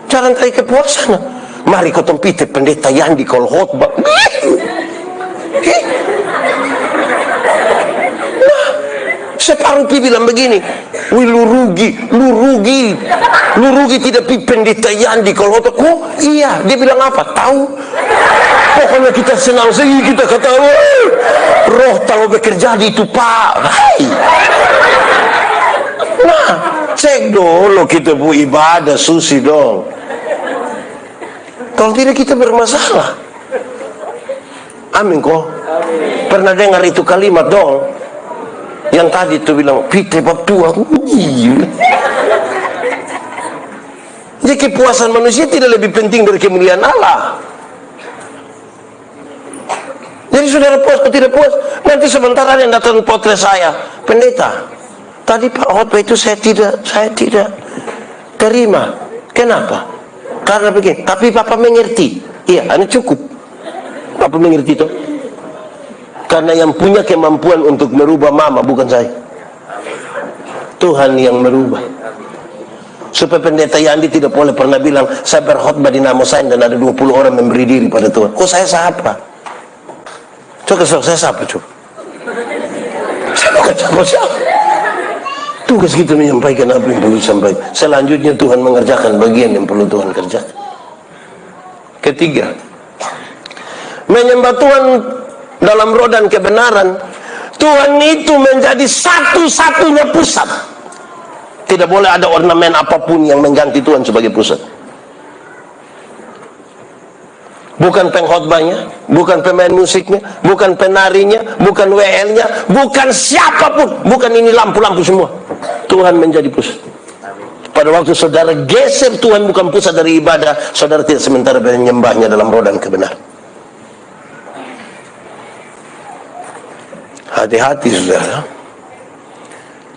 Jangan cari kepuasan. Mari kau tempiti pendeta Yandi kalau khotbah. Separuh pi bilang begini, wih lu rugi tidak pi pendeta Yandi kalau khotbah. Oh iya, dia bilang apa? Tahu? Pokoknya kita senang sekali, kita kata, roh tahu bekerja di itu Pak. Hai. Nah, cek dulu kita bu ibadah susi dong. Kalau tidak kita bermasalah. Amin kok. Pernah dengar itu kalimat dong? Yang tadi itu bilang, pite bab tua. Jadi kepuasan manusia tidak lebih penting dari kemuliaan Allah. Jadi saudara puas atau tidak puas, nanti sebentar ada yang datang potret saya, pendeta. Tadi Pak khotbah itu saya tidak terima. Kenapa? Karena begini. Tapi Bapak mengerti. Iya, ini cukup. Bapak mengerti itu. Karena yang punya kemampuan untuk merubah mama bukan saya. Tuhan yang merubah. Supaya pendeta Yandi tidak boleh pernah bilang, saya berkhotbah di nama saya dan ada 20 orang memberi diri pada Tuhan. Oh saya siapa? Coba saya siapa coba? Saya bukan siapa. Tugas kita menyampaikan apa yang perlu disampaikan. Selanjutnya Tuhan mengerjakan bagian yang perlu Tuhan kerjakan. Ketiga, menyembah Tuhan dalam roh dan kebenaran. Tuhan itu menjadi satu-satunya pusat. Tidak boleh ada ornamen apapun yang mengganti Tuhan sebagai pusat. Bukan pengkhotbahnya, bukan pemain musiknya, bukan penarinya, bukan WL-nya, bukan siapapun, bukan ini lampu-lampu semua. Tuhan menjadi pusat. Pada waktu saudara geser Tuhan bukan pusat dari ibadah, saudara tidak sementara menyembahnya dalam roh dan kebenaran. Hati-hati saudara.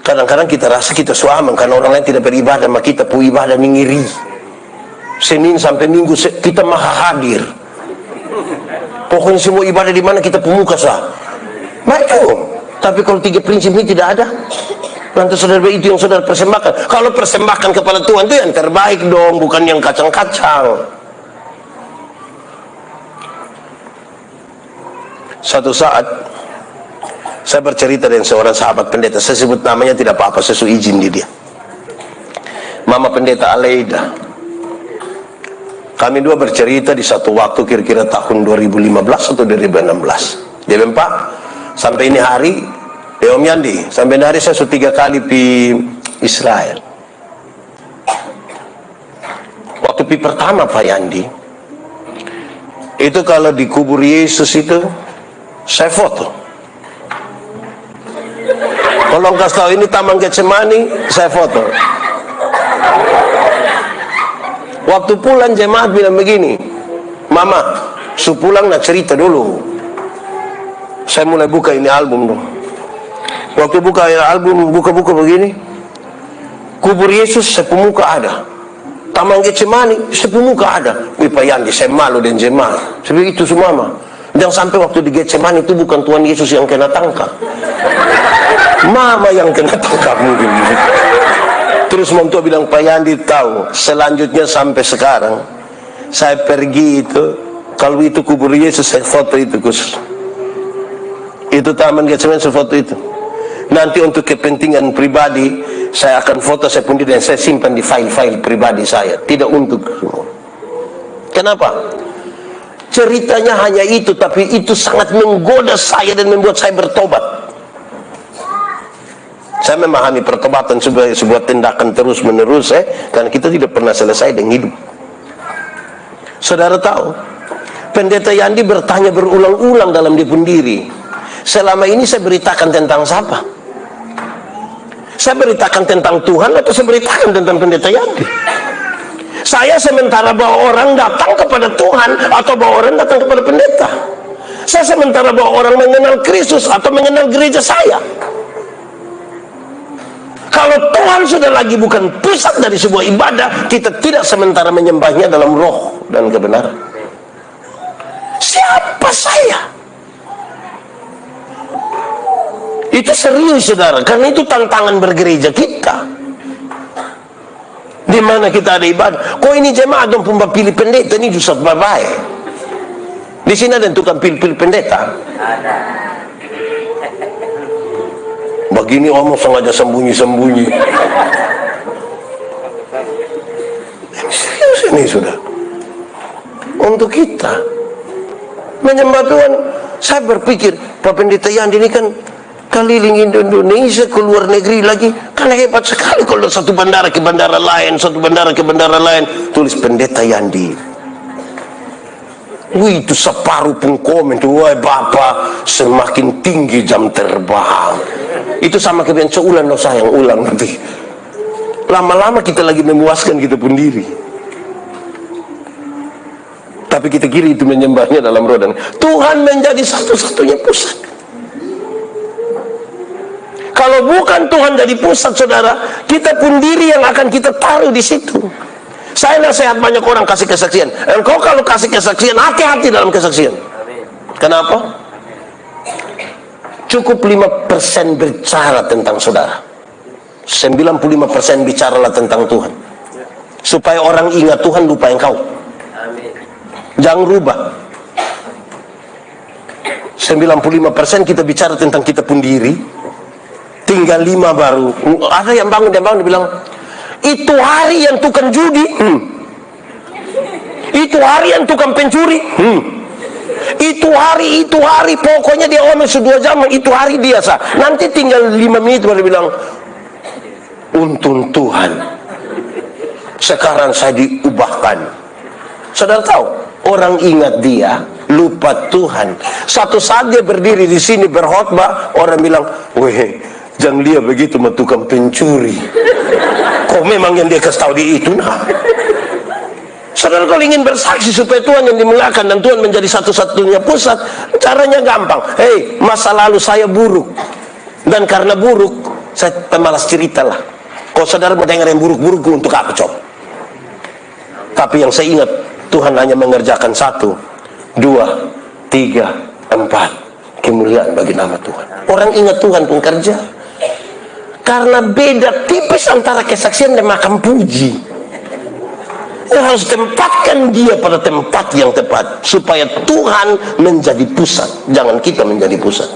Kadang-kadang kita rasa kita suaman karena orang lain tidak beribadah, maka kita pu ibadah ngiri. Senin sampai Minggu kita maha hadir. Pokoknya semua ibadah di mana kita pemuka sah. Baik. Tapi kalau 3 prinsip ini tidak ada, nanti saudara itu yang saudara persembahkan. Kalau persembahkan kepada Tuhan itu yang terbaik dong, bukan yang kacang-kacang. Satu saat saya bercerita dengan seorang sahabat pendeta. Saya sebut namanya tidak apa-apa, sesuai izin di dia. Mama pendeta Aleida. Kami dua bercerita di satu waktu kira-kira tahun 2015 atau 2016. Dia bilang, Pak, sampai ini hari, Om Yandi, sampai ini hari saya sudah 3 kali pi Israel. Waktu pi pertama Pak Yandi, itu kalau di kubur Yesus itu, saya foto. Kalau kasih tahu ini Taman Getsemani, saya foto. Waktu pulang jemaat bilang begini, Mama, pulang nak cerita dulu. Saya mulai buka ini album dong. Waktu buka album, buka-buka begini, Kubur Yesus saya pemuka ada. Taman Getsemani saya pemuka ada. Wih Pak Yandi, saya malu dan jemaah. Seperti itu semua mah. Jangan sampai waktu di Getsemani itu bukan Tuhan Yesus yang kena tangkap, Mama yang kena tangkap mungkin. Terus Montua bilang, Pak Yandi tahu, selanjutnya sampai sekarang saya pergi itu, kalau itu kubur Yesus saya foto itu khusus. Itu Taman Getsemani saya foto itu. Nanti untuk kepentingan pribadi saya akan foto saya pun dan saya simpan di file-file pribadi saya, tidak untuk semua. Kenapa? Ceritanya hanya itu, tapi itu sangat menggoda saya dan membuat saya bertobat. Saya memahami pertobatan sebagai sebuah tindakan terus menerus, karena kita tidak pernah selesai dengan hidup. Saudara tahu, Pendeta Yandi bertanya berulang-ulang dalam dia pun diri, selama ini saya beritakan tentang siapa? Saya beritakan tentang Tuhan atau saya beritakan tentang Pendeta Yandi? Saya sementara bawa orang datang kepada Tuhan atau bawa orang datang kepada pendeta? Saya sementara bawa orang mengenal Kristus atau mengenal gereja saya? Kalau Tuhan sudah lagi bukan pusat dari sebuah ibadah, kita tidak sementara menyembahnya dalam roh dan kebenaran. Siapa saya? Itu serius saudara, karena itu tantangan bergereja kita. Di mana kita ada ibadah. Kok ini jemaah dong pun pilih pendeta ini justru baik. Di sini ada tukang pilih pendeta. Begini omong sengaja sembunyi-sembunyi. Serius ini sudah. Untuk kita menyembah Tuhan, saya berpikir Pak Pendeta Yandi ini kan keliling Indonesia, ke luar negeri lagi, karena hebat sekali kalau satu bandara ke bandara lain, satu bandara ke bandara lain, tulis Pendeta Yandi. Wih, itu separuh pun komen tuh, wah Bapak semakin tinggi jam terbang. Itu sama kemudian seulang loh sayang, ulang nanti. Lama-lama kita lagi memuaskan kita pun diri. Tapi kita kira itu menyembahnya dalam roh dan Tuhan menjadi satu-satunya pusat. Kalau bukan Tuhan jadi pusat, saudara, kita pun diri yang akan kita taruh di situ. Saya nasihat banyak orang kasih kesaksian. Engkau kalau kasih kesaksian, hati-hati dalam kesaksian. Kenapa? Cukup 5% bicara tentang saudara. 95% bicaralah tentang Tuhan. Supaya orang ingat Tuhan, lupa engkau. Jangan rubah. 95% kita bicara tentang kita pun diri. Tinggal 5 baru. Ada yang bangun, dia bilang, itu hari yang tukang judi. Itu hari yang tukang pencuri. Itu hari, pokoknya dia omong 2 jam, itu hari biasa. Nanti tinggal 5 menit baru bilang, untung Tuhan, sekarang saya diubahkan. Saudara tahu, orang ingat dia, lupa Tuhan. Satu saat dia berdiri di sini berkhotbah, orang bilang, weh, jangan lihat begitu sama tukang pencuri. Kok memang yang dia kasih tahu di itu nah. Saudara kalau ingin bersaksi supaya Tuhan yang dimuliakan dan Tuhan menjadi satu-satunya pusat, caranya gampang. Hei, masa lalu saya buruk, dan karena buruk saya malas cerita lah. Kalau saudara mau dengar yang buruk-buruk, untuk apa coba? Tapi yang saya ingat, Tuhan hanya mengerjakan 1, 2, 3, 4 kemuliaan bagi nama Tuhan. Orang ingat Tuhan pun kerja. Karena beda tipis antara kesaksian dan makam puji. Kita harus tempatkan dia pada tempat yang tepat supaya Tuhan menjadi pusat, jangan kita menjadi pusat.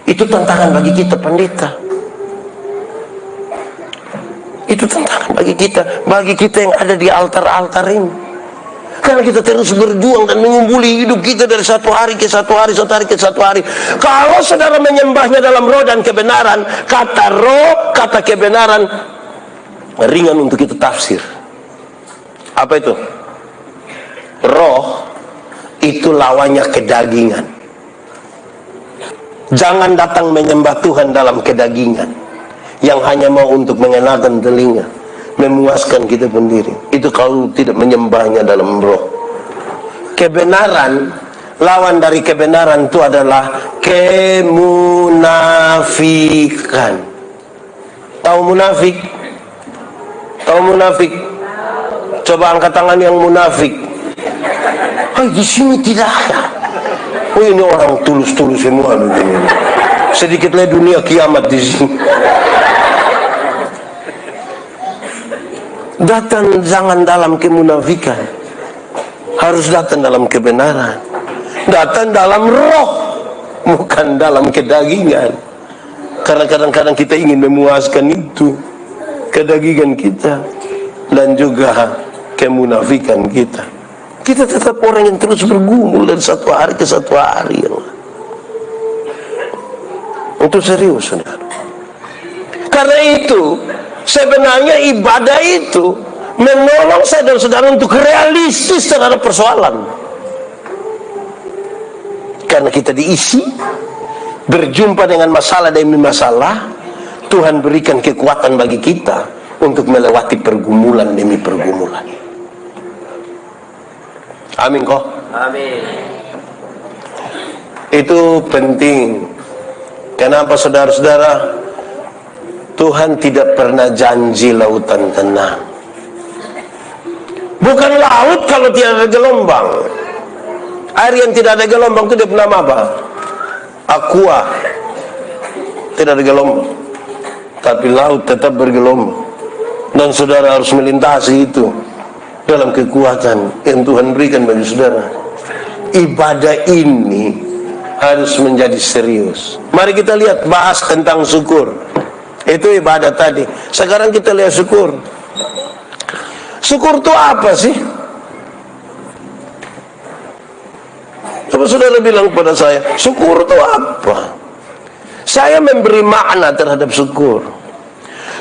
Itu tantangan bagi kita pendeta. Itu tantangan bagi kita yang ada di altar-altar ini. Karena kita terus berjuang dan mengumpuli hidup kita dari satu hari ke satu hari, satu hari ke satu hari. Kalau saudara menyembahnya dalam roh dan kebenaran, kata roh, kata kebenaran ringan untuk kita tafsir. Apa itu? Roh itu lawannya kedagingan. Jangan datang menyembah Tuhan dalam kedagingan, yang hanya mau untuk mengenakan telinga, memuaskan kita sendiri. Itu kalau tidak menyembahnya dalam roh. Kebenaran, lawan dari kebenaran itu adalah kemunafikan. Tahu munafik? Tahu munafik? Coba angkat tangan yang munafik. Di sini tidak ada. Oh, ini orang tulus-tulus semua begini. Sedikit lagi dunia kiamat di sini. Datang jangan dalam kemunafikan, harus datang dalam kebenaran. Datang dalam roh, bukan dalam kedagingan. Karena kadang-kadang kita ingin memuaskan itu, kedagingan kita dan juga kemunafikan kita. Kita tetap orang yang terus bergumul dari satu hari ke satu hari. Itu serius, saudara. Karena itu sebenarnya ibadah itu menolong saya dan saudara untuk realistis terhadap persoalan. Karena kita diisi, berjumpa dengan masalah demi masalah, Tuhan berikan kekuatan bagi kita untuk melewati pergumulan demi pergumulan. Amin kok? Amin. Itu penting. Kenapa saudara-saudara? Tuhan tidak pernah janji lautan tenang. Bukan laut kalau tidak ada gelombang. Air yang tidak ada gelombang itu dia bernama apa? Aqua. Tidak ada gelombang. Tapi laut tetap bergelombang. Dan saudara harus melintasi itu dalam kekuatan yang Tuhan berikan bagi saudara. Ibadah ini harus menjadi serius. Mari kita lihat, bahas tentang syukur. Itu ibadah tadi. Sekarang kita lihat syukur. Syukur itu apa sih? Coba saudara bilang kepada saya, syukur itu apa? Saya memberi makna terhadap syukur.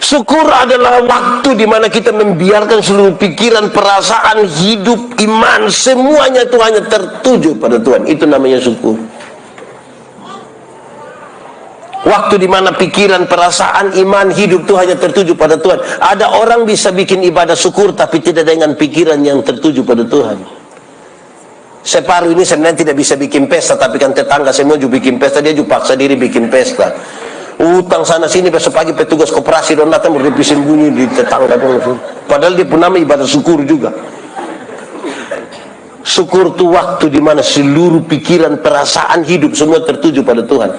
Syukur adalah waktu di mana kita membiarkan seluruh pikiran, perasaan, hidup, iman, semuanya itu hanya tertuju pada Tuhan. Itu namanya syukur. Waktu di mana pikiran, perasaan, iman, hidup itu hanya tertuju pada Tuhan. Ada orang bisa bikin ibadah syukur tapi tidak dengan pikiran yang tertuju pada Tuhan. Separuh ini sebenarnya tidak bisa bikin pesta, tapi kan tetangga semua juga bikin pesta, dia juga paksa diri bikin pesta. Utang sana sini, besok pagi petugas koperasi don datang berdiri sembunyi di tetangga. Padahal dia pun nama ibadah syukur juga. Syukur itu waktu di mana seluruh pikiran, perasaan, hidup semua tertuju pada Tuhan.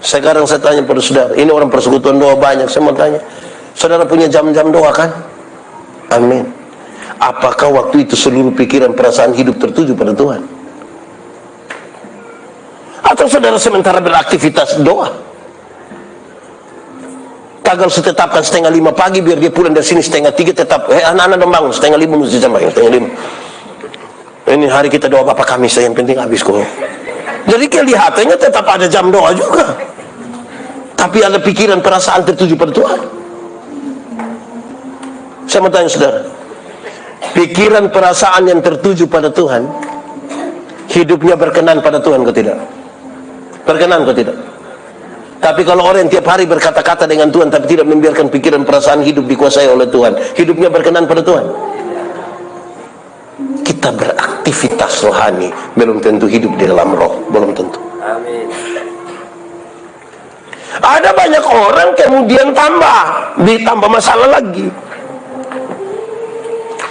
Sekarang saya tanya pada saudara, ini orang persekutuan doa banyak, saya mau tanya, saudara punya jam-jam doa kan? Amin. Apakah waktu itu seluruh pikiran, perasaan, hidup tertuju pada Tuhan? Atau saudara sementara beraktivitas doa? Tanggal setetapkan 4:30 pagi biar dia pulang dari sini 2:30 tetap. Anak-anak dong bangun 4:30 mesti sampai 4:30. Ini hari kita doa Bapa Kami, yang penting habis kok. Jadi kelihatannya tetap ada jam doa juga, tapi ada pikiran, perasaan tertuju pada Tuhan. Saya mau tanya saudara, pikiran, perasaan yang tertuju pada Tuhan, hidupnya berkenan pada Tuhan atau tidak? Berkenan atau tidak? Tapi kalau orang yang tiap hari berkata-kata dengan Tuhan tapi tidak membiarkan pikiran, perasaan, hidup dikuasai oleh Tuhan, hidupnya berkenan pada Tuhan? Kita beraktivitas rohani belum tentu hidup di dalam roh, belum tentu. Amin. Ada banyak orang kemudian ditambah masalah lagi.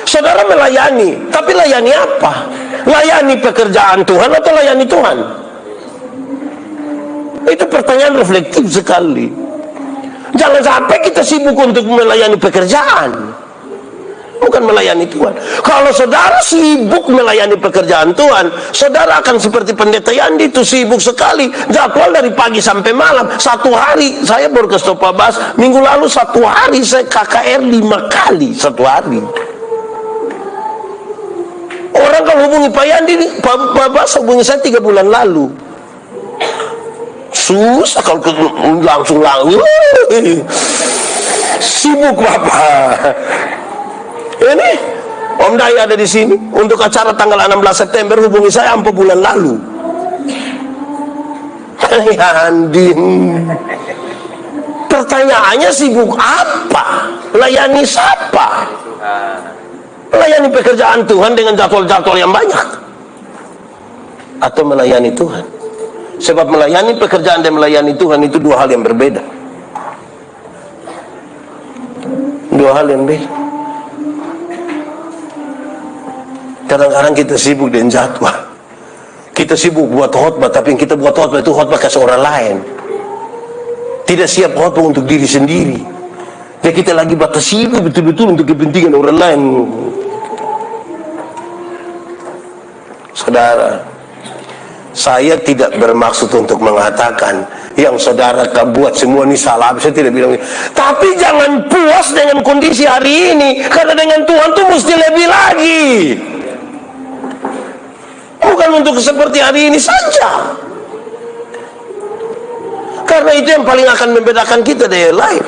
Saudara melayani, tapi layani apa? Layani pekerjaan Tuhan atau layani Tuhan? Itu pertanyaan reflektif sekali. Jangan sampai kita sibuk untuk melayani pekerjaan, bukan melayani Tuhan. Kalau saudara sibuk melayani pekerjaan Tuhan, saudara akan seperti pendeta Yandi itu sibuk sekali, jadwal dari pagi sampai malam. Satu hari saya baru ke Stopabas, minggu lalu satu hari saya KKR 5 kali satu hari. Orang kalau hubungi Pak Yandi, Pak Bas hubungi saya 3 bulan lalu. Susah kalau langsung sibuk Bapak. Ini Om Dai ada di sini untuk acara tanggal 16 September, hubungi saya 4 bulan lalu. Andin, pertanyaannya sibuk apa? Layani siapa? Melayani pekerjaan Tuhan dengan jadwal-jadwal yang banyak, atau melayani Tuhan? Sebab melayani pekerjaan dan melayani Tuhan itu dua hal yang berbeda. dua hal yang beda. Kadang-kadang kita sibuk dengan jadwal. Kita sibuk buat khotbah, tapi yang kita buat khotbah itu khotbah ke orang lain. Tidak siap khotbah untuk diri sendiri. Ya kita lagi batasi betul-betul untuk kepentingan orang lain. Saudara, saya tidak bermaksud untuk mengatakan yang saudara buat semua ini salah. Saya tidak bilang. Tapi jangan puas dengan kondisi hari ini, karena dengan Tuhan tuh mesti lebih lagi. Bukan untuk seperti hari ini saja. Karena itu yang paling akan membedakan kita dari yang lain.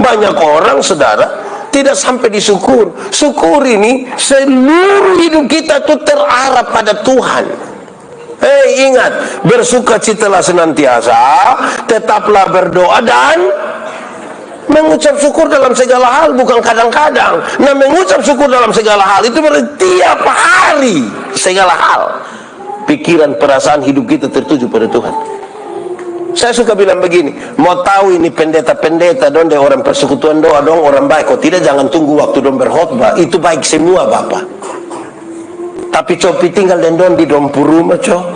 Banyak orang, saudara, tidak sampai disyukur. Syukur ini seluruh hidup kita itu terarah pada Tuhan. Ingat, bersukacitalah senantiasa, tetaplah berdoa dan mengucap syukur dalam segala hal, bukan kadang-kadang. Nah, mengucap syukur dalam segala hal itu berarti tiap hari, segala hal. Pikiran, perasaan, hidup kita tertuju pada Tuhan. Saya suka bilang begini, mau tahu ini pendeta-pendeta dong, orang persekutuan doa dong, orang baik. Kok tidak, jangan tunggu waktu dong berkhotbah. Itu baik semua, Bapak. Tapi copi tinggal dan don di dompu rumah, 2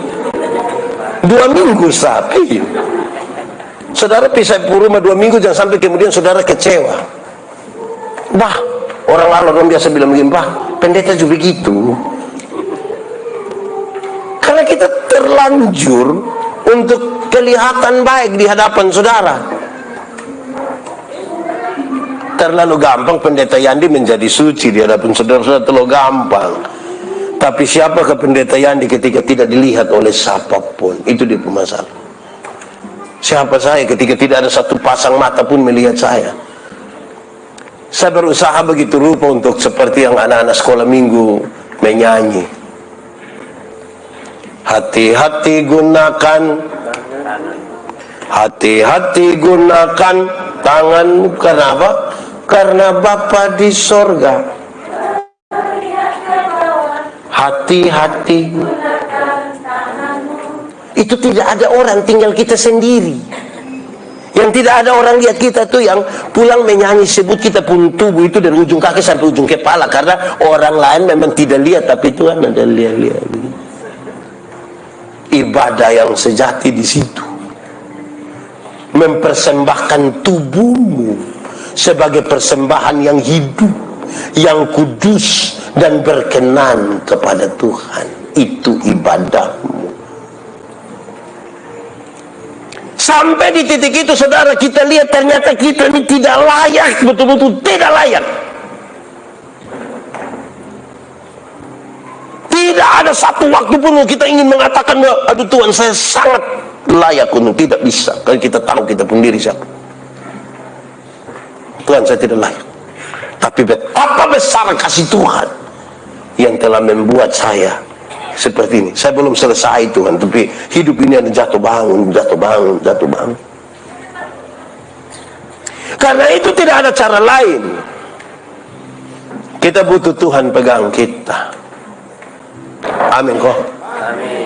minggu sapi. Saudara pisah rumah 2 minggu, jangan sampai kemudian saudara kecewa. Bah, orang lalu biasa bilang begini, bah, pendeta juga begitu. Karena kita terlanjur untuk kelihatan baik di hadapan saudara. Terlalu gampang pendeta Yandi menjadi suci di hadapan saudara-saudara, terlalu gampang. Tapi siapakah pendeta Yandi ketika tidak dilihat oleh siapapun? Itu dia masalah. Siapa saya ketika tidak ada satu pasang mata pun melihat saya? Saya berusaha begitu rupa untuk seperti yang anak-anak sekolah minggu menyanyi. Hati-hati gunakan, hati-hati gunakan tanganmu. Kenapa? Karena Bapa di sorga. Hati-hati. Itu tidak ada orang, tinggal kita sendiri. Yang tidak ada orang lihat kita tuh yang pulang menyanyi sebut kita pun tubuh itu dari ujung kaki sampai ujung kepala, karena orang lain memang tidak lihat, tapi Tuhan ada lihat. Ibadah yang sejati di situ, mempersembahkan tubuhmu sebagai persembahan yang hidup, yang kudus dan berkenan kepada Tuhan. Itu ibadahmu. Sampai di titik itu, saudara, kita lihat ternyata kita ini tidak layak, betul-betul tidak layak. Tidak ada satu waktu pun kita ingin mengatakan, aduh Tuhan, saya sangat layak untuk. Tidak bisa, karena kita tahu kita pun diri siapa. Tuhan, saya tidak layak. Tapi betapa besar kasih Tuhan yang telah membuat saya seperti ini. Saya belum selesai Tuhan, tapi hidup ini ada jatuh bangun, jatuh bangun, jatuh bangun. Karena itu tidak ada cara lain. Kita butuh Tuhan pegang kita. Amin kok. Amin.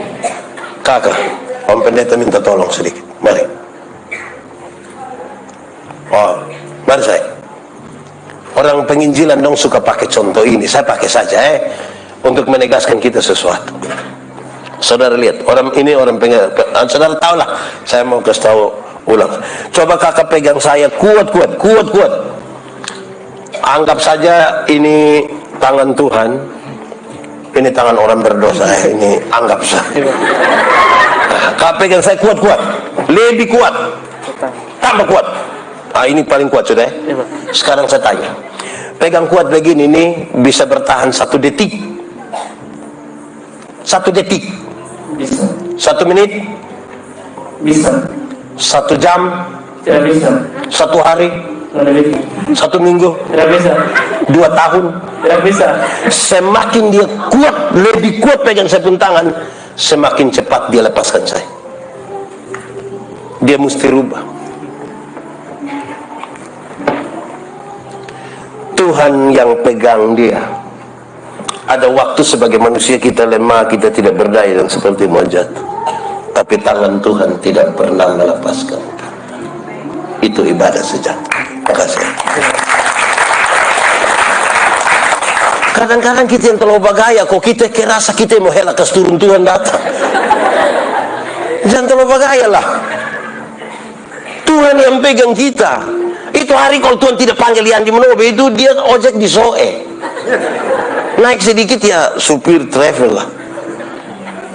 Kakak, Om Pendeta minta tolong sedikit. Mari. Oh, mari saya. Orang penginjilan dong suka pakai contoh ini. Saya pakai saja untuk menegaskan kita sesuatu. Saudara lihat, orang ini orang saudara tahu lah. Saya mau kasih tahu ulang. Coba kakak pegang saya kuat-kuat. Anggap saja ini tangan Tuhan, ini tangan orang berdosa. Ini anggap saja. Kakak pegang saya kuat-kuat, lebih kuat, tambah kuat. Ini paling kuat sudah. Sekarang saya tanya, pegang kuat begini, ini bisa bertahan 1 detik? 1 detik? Bisa. 1 menit? Bisa. 1 jam? Tidak bisa. 1 hari? Tidak bisa. 1 minggu? Tidak bisa. 2 tahun? Tidak bisa. Semakin dia kuat, lebih kuat pegang saya pun tangan, semakin cepat dia lepaskan saya. Dia mesti rubah. Tuhan yang pegang dia. Ada waktu sebagai manusia kita lemah, kita tidak berdaya dan seperti mau jatuh. Tapi tangan Tuhan tidak pernah melepaskan. Itu ibadah sejati. Makasih. Kadang-kadang kita yang terlalu bagaya, kok kita kerasa kita mau helak kas turun Tuhan datang. Jangan terlalu bagaya lah. Tuhan yang pegang kita. Itu hari kalau Tuhan tidak panggil Yandi Manobe, itu dia ojek di Soe. Naik sedikit ya supir travel lah.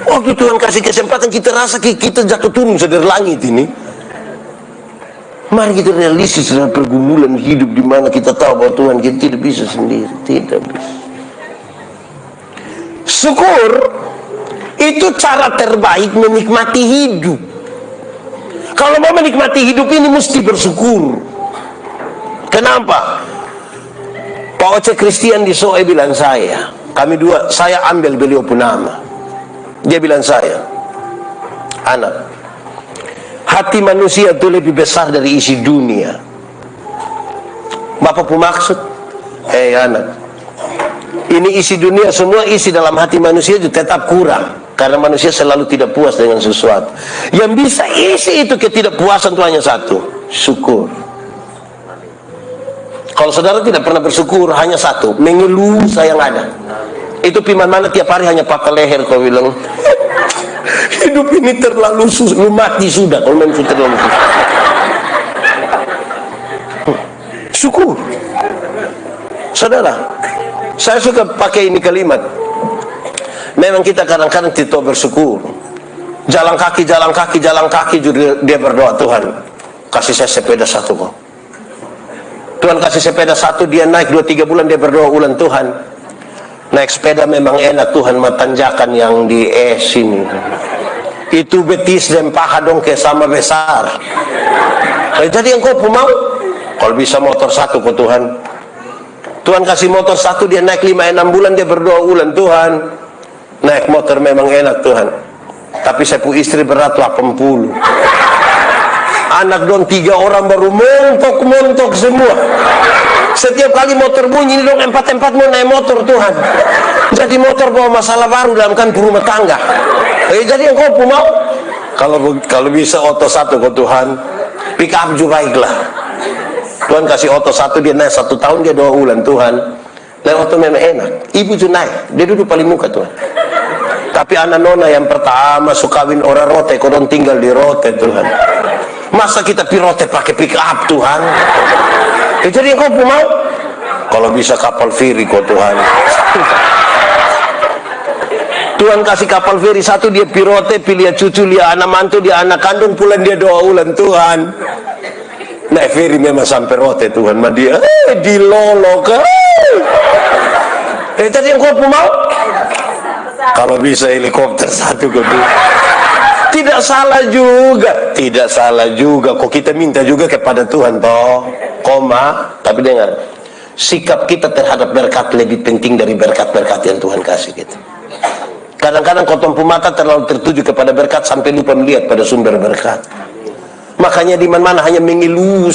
Waktu Tuhan kasih kesempatan, kita rasa kita jatuh turun dari langit ini. Mari kita realistis dalam pergumulan hidup di mana kita tahu bahwa Tuhan kita tidak bisa sendiri, tidak bisa. Syukur itu cara terbaik menikmati hidup. Kalau mau menikmati hidup ini mesti bersyukur. Kenapa? Pak Oce Christian di Soe bilang saya ambil beliau pun nama. Dia bilang saya, anak, hati manusia itu lebih besar dari isi dunia. Bapak pun maksud, anak, ini isi dunia semua isi dalam hati manusia itu tetap kurang. Karena manusia selalu tidak puas dengan sesuatu. Yang bisa isi itu ketidakpuasan itu hanya satu, syukur. Kalau saudara tidak pernah bersyukur, hanya satu, mengeluh sayang ada. Itu piman mana tiap hari hanya patah leher kau bilang, hidup ini terlalu susah, lu mati sudah kalau main terlalu susah. Syukur. Saudara, saya suka pakai ini kalimat. Memang kita kadang-kadang tidak bersyukur. Jalan kaki juga dia berdoa, Tuhan kasih saya sepeda satu kok. Tuhan kasih sepeda satu, dia naik 2-3 bulan dia berdoa ulang, Tuhan naik sepeda memang enak Tuhan, tanjakan yang di sini. Itu betis dan paha dong kayak sama besar. Jadi yang kau mau, kalau bisa motor satu kok Tuhan. Tuhan kasih motor satu, dia naik 5-6 bulan dia berdoa ulang, Tuhan naik motor memang enak Tuhan, tapi saya punya istri berat 80. Anak dong 3 orang baru montok semua. Setiap kali motor bunyi ini dong 4 mau naik motor Tuhan. Jadi motor bawa masalah baru dalam kan rumah tangga. Jadi yang kau mau, kalau bisa oto satu kok Tuhan, pick up juga baiklah. Tuhan kasih oto satu, dia naik 1 tahun dia doa ulang, Tuhan naik oto memang enak. Ibu itu naik, dia duduk paling muka Tuhan. Tapi anak nona yang pertama sukawin orang rote, kodon tinggal di rote Tuhan. Masa kita pi rote pakai pick up Tuhan? Jadi kau mau? Kalau bisa kapal feri kok Tuhan. Tuhan kasih kapal feri satu, dia pi rote, pilih cucu, dia anak mantu, dia anak kandung, pulang dia doa ulang, Tuhan naik feri memang sampai rote Tuhan, mah dia dilolok. Tadi yang kau mau? Kalau bisa helikopter satu kok Tuhan. Tidak salah juga, kok kita minta juga kepada Tuhan toh, tapi dengar, sikap kita terhadap berkat lebih penting dari berkat-berkat yang Tuhan kasih kita. Kadang-kadang kotompu mata terlalu tertuju kepada berkat sampai lupa melihat pada sumber berkat. Makanya di mana-mana hanya mengeluh,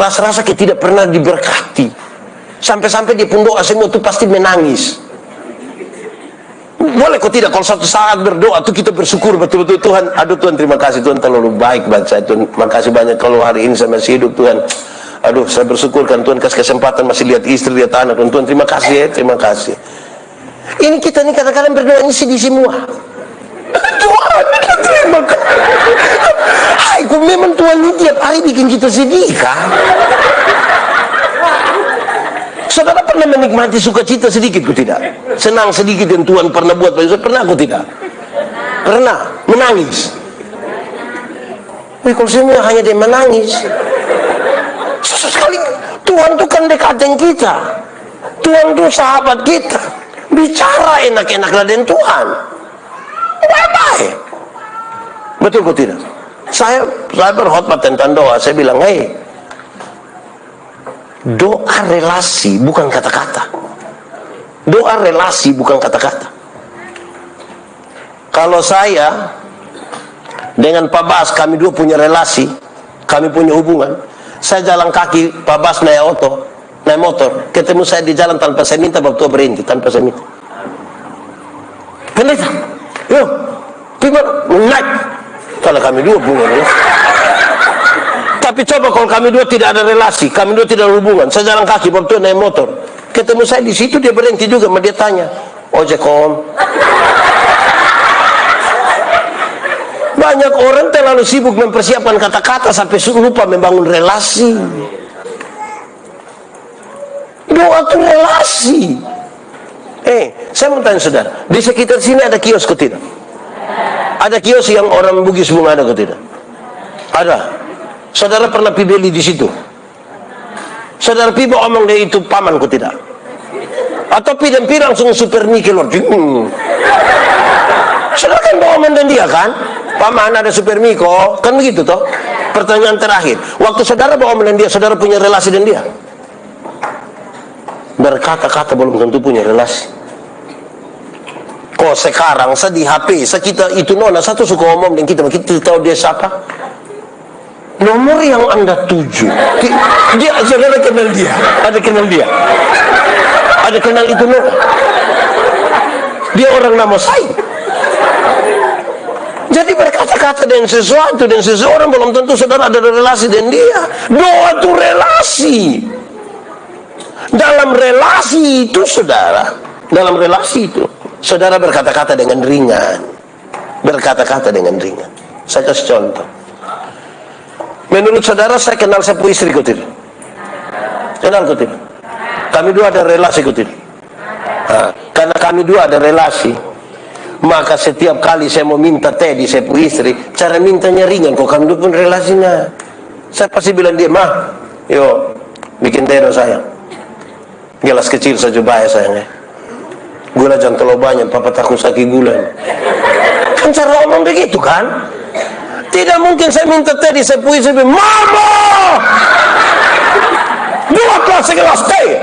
rasa-rasa kita tidak pernah diberkati. Sampai-sampai dia pun doa semua itu pasti menangis. Boleh kok tidak, kalau satu saat berdoa tuh kita bersyukur betul-betul, Tuhan, aduh Tuhan terima kasih Tuhan terlalu baik buat saya Tuhan, makasih banyak kalau hari ini saya masih hidup Tuhan, aduh saya bersyukur kan Tuhan kasih kesempatan masih lihat istri, lihat anak Tuhan terima kasih ya, terima kasih. Ini kita nih kadang-kadang berdoa ini sedih semua. Tuhan terima kasih. Hai, kok memang Tuhan ini tiap hari bikin kita sedih kan? Saudara pernah menikmati sukacita sedikit kok tidak? Senang sedikit yang Tuhan pernah buat bagi saya, pernah kok tidak? Pernah menangis. Kalau semua hanya dia menangis. Susah sekali. Tuhan itu kan dekat dengan kita. Tuhan itu sahabat kita. Bicara enak-enaklah dengan Tuhan. Baik-baik. Betul kok tidak? Saya berkhotbah tentang doa. Saya bilang, hei, doa relasi bukan kata-kata. Doa relasi bukan kata-kata. Kalau saya dengan Pak Bas, kami dua punya relasi, kami punya hubungan. Saya jalan kaki, Pak Bas naik motor, ketemu saya di jalan tanpa saya minta, Bapak tua berhenti tanpa saya minta. Pendeta, yuk, naik. Kalau kami dua hubungan, Tapi coba kalau kami dua tidak ada relasi, kami dua tidak ada hubungan, saya jalan kaki, Bob tuh naik motor, ketemu saya di situ, dia berhenti juga, dia tanya, ojek om. Banyak orang terlalu sibuk mempersiapkan kata-kata sampai lupa membangun relasi. Doa itu relasi. Saya mau tanya saudara, di sekitar sini ada kios kok tidak? Ada kios yang orang Bugis bunga ada kok tidak? Ada. Saudara pernah pi beli di situ? Saudara pi bawa omong dia itu paman kok tidak? Atau pi dan pi langsung super nikel saudara kan bawa omong dan dia kan? Paman ada super miko, kan begitu toh? Pertanyaan terakhir, waktu saudara bawa omong dan dia, saudara punya relasi dan dia? Berkata-kata belum tentu punya relasi. Kok sekarang saya di HP, saya kita itu nona satu suka omong dan kita tahu dia siapa? Nomor yang Anda tuju, dia saudara kenal dia, ada kenal dia, ada kenal itu nona. Dia orang nama saya. Jadi berkata-kata dengan sesuatu dan seseorang belum tentu saudara ada relasi dengan dia. Doa itu relasi. Dalam relasi itu saudara, dalam relasi itu saudara berkata-kata dengan ringan, berkata-kata dengan ringan. Saya kasih contoh. Menurut saudara saya kenal sepupu istri kok tidak? Kenal kok tidak? Kami dua ada relasi kok tidak? Karena kami dua ada relasi, maka setiap kali saya mau minta teh di sepupu istri, cara mintanya ringan. Kok kami dua pun relasinya, saya pasti bilang dia, mah, yuk bikin teh dong sayang. Gelas kecil saja bayar sayangnya. Gula jangan terlalu banyak, papa takut sakit gula. Kan cara omong begitu kan? Tidak mungkin saya minta teh di sepupu istri, mama, 2 gelas teh.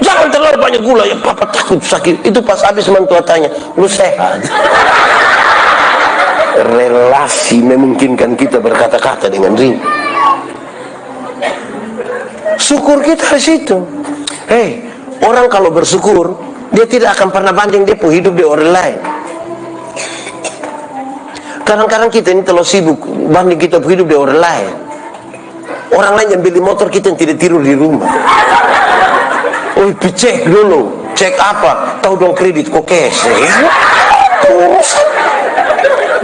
Jangan terlalu banyak gula, ya papa takut sakit. Itu pas habis mentua tanya, lu sehat? Relasi memungkinkan kita berkata-kata dengan ringan. Syukur kita di situ. Orang kalau bersyukur, dia tidak akan pernah banding dia hidup di orang lain. Kadang-kadang kita ini terlalu sibuk banding kita hidup di orang lain. Orang lain yang beli motor, kita yang tidak tidur di rumah. Cek dulu, cek apa? Tahu dong kredit kok cash. Terus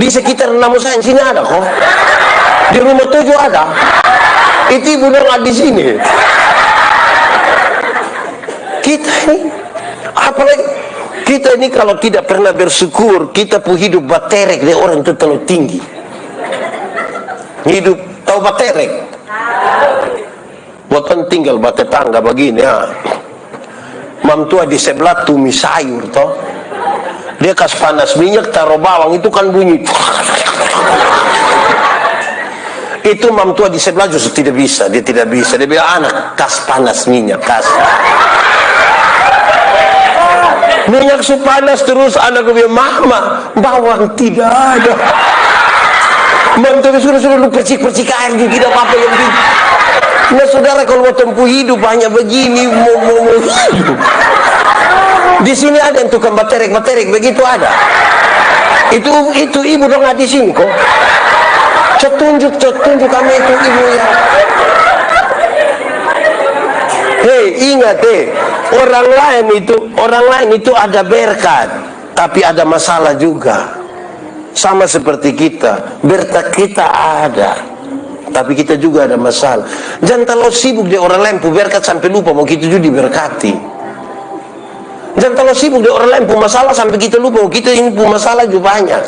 di sekitar nama saya sini ada kok. Di rumah 7 ada. Itu ibu dong ada di sini. Kita ini, apalagi kita ini kalau tidak pernah bersyukur, kita pun hidup baterek deh, orang itu terlalu tinggi. Hidup, tahu baterek? Bukan tinggal batu tangga begini ya. Mam tua di sebelah tumis sayur toh. Dia kasih panas minyak, taruh bawang, itu kan bunyi. Itu mam tua di sebelah justru tidak bisa, dia tidak bisa. Dia bilang, anak, kasih panas minyak, kasih. Minyak panas terus, anak gue bilang, mama, bawang tidak ada. Mantu suruh lu percik-percik air juga, tidak apa-apa yang begini. Nah saudara, kalau mau tempuh hidup hanya begini, mau hidup. Di sini ada yang tukang baterek begitu ada. Itu ibu dong ada di sini kok. Cetunjuk kami itu ibu ya. Ingat orang lain itu ada berkat, tapi ada masalah juga. Sama seperti kita, berkat kita ada, tapi kita juga ada masalah. Jangan terlalu sibuk di orang lain berkat sampai lupa mau kita juga diberkati. Jangan terlalu sibuk di orang lain masalah sampai kita lupa mau kita ini masalah juga banyak.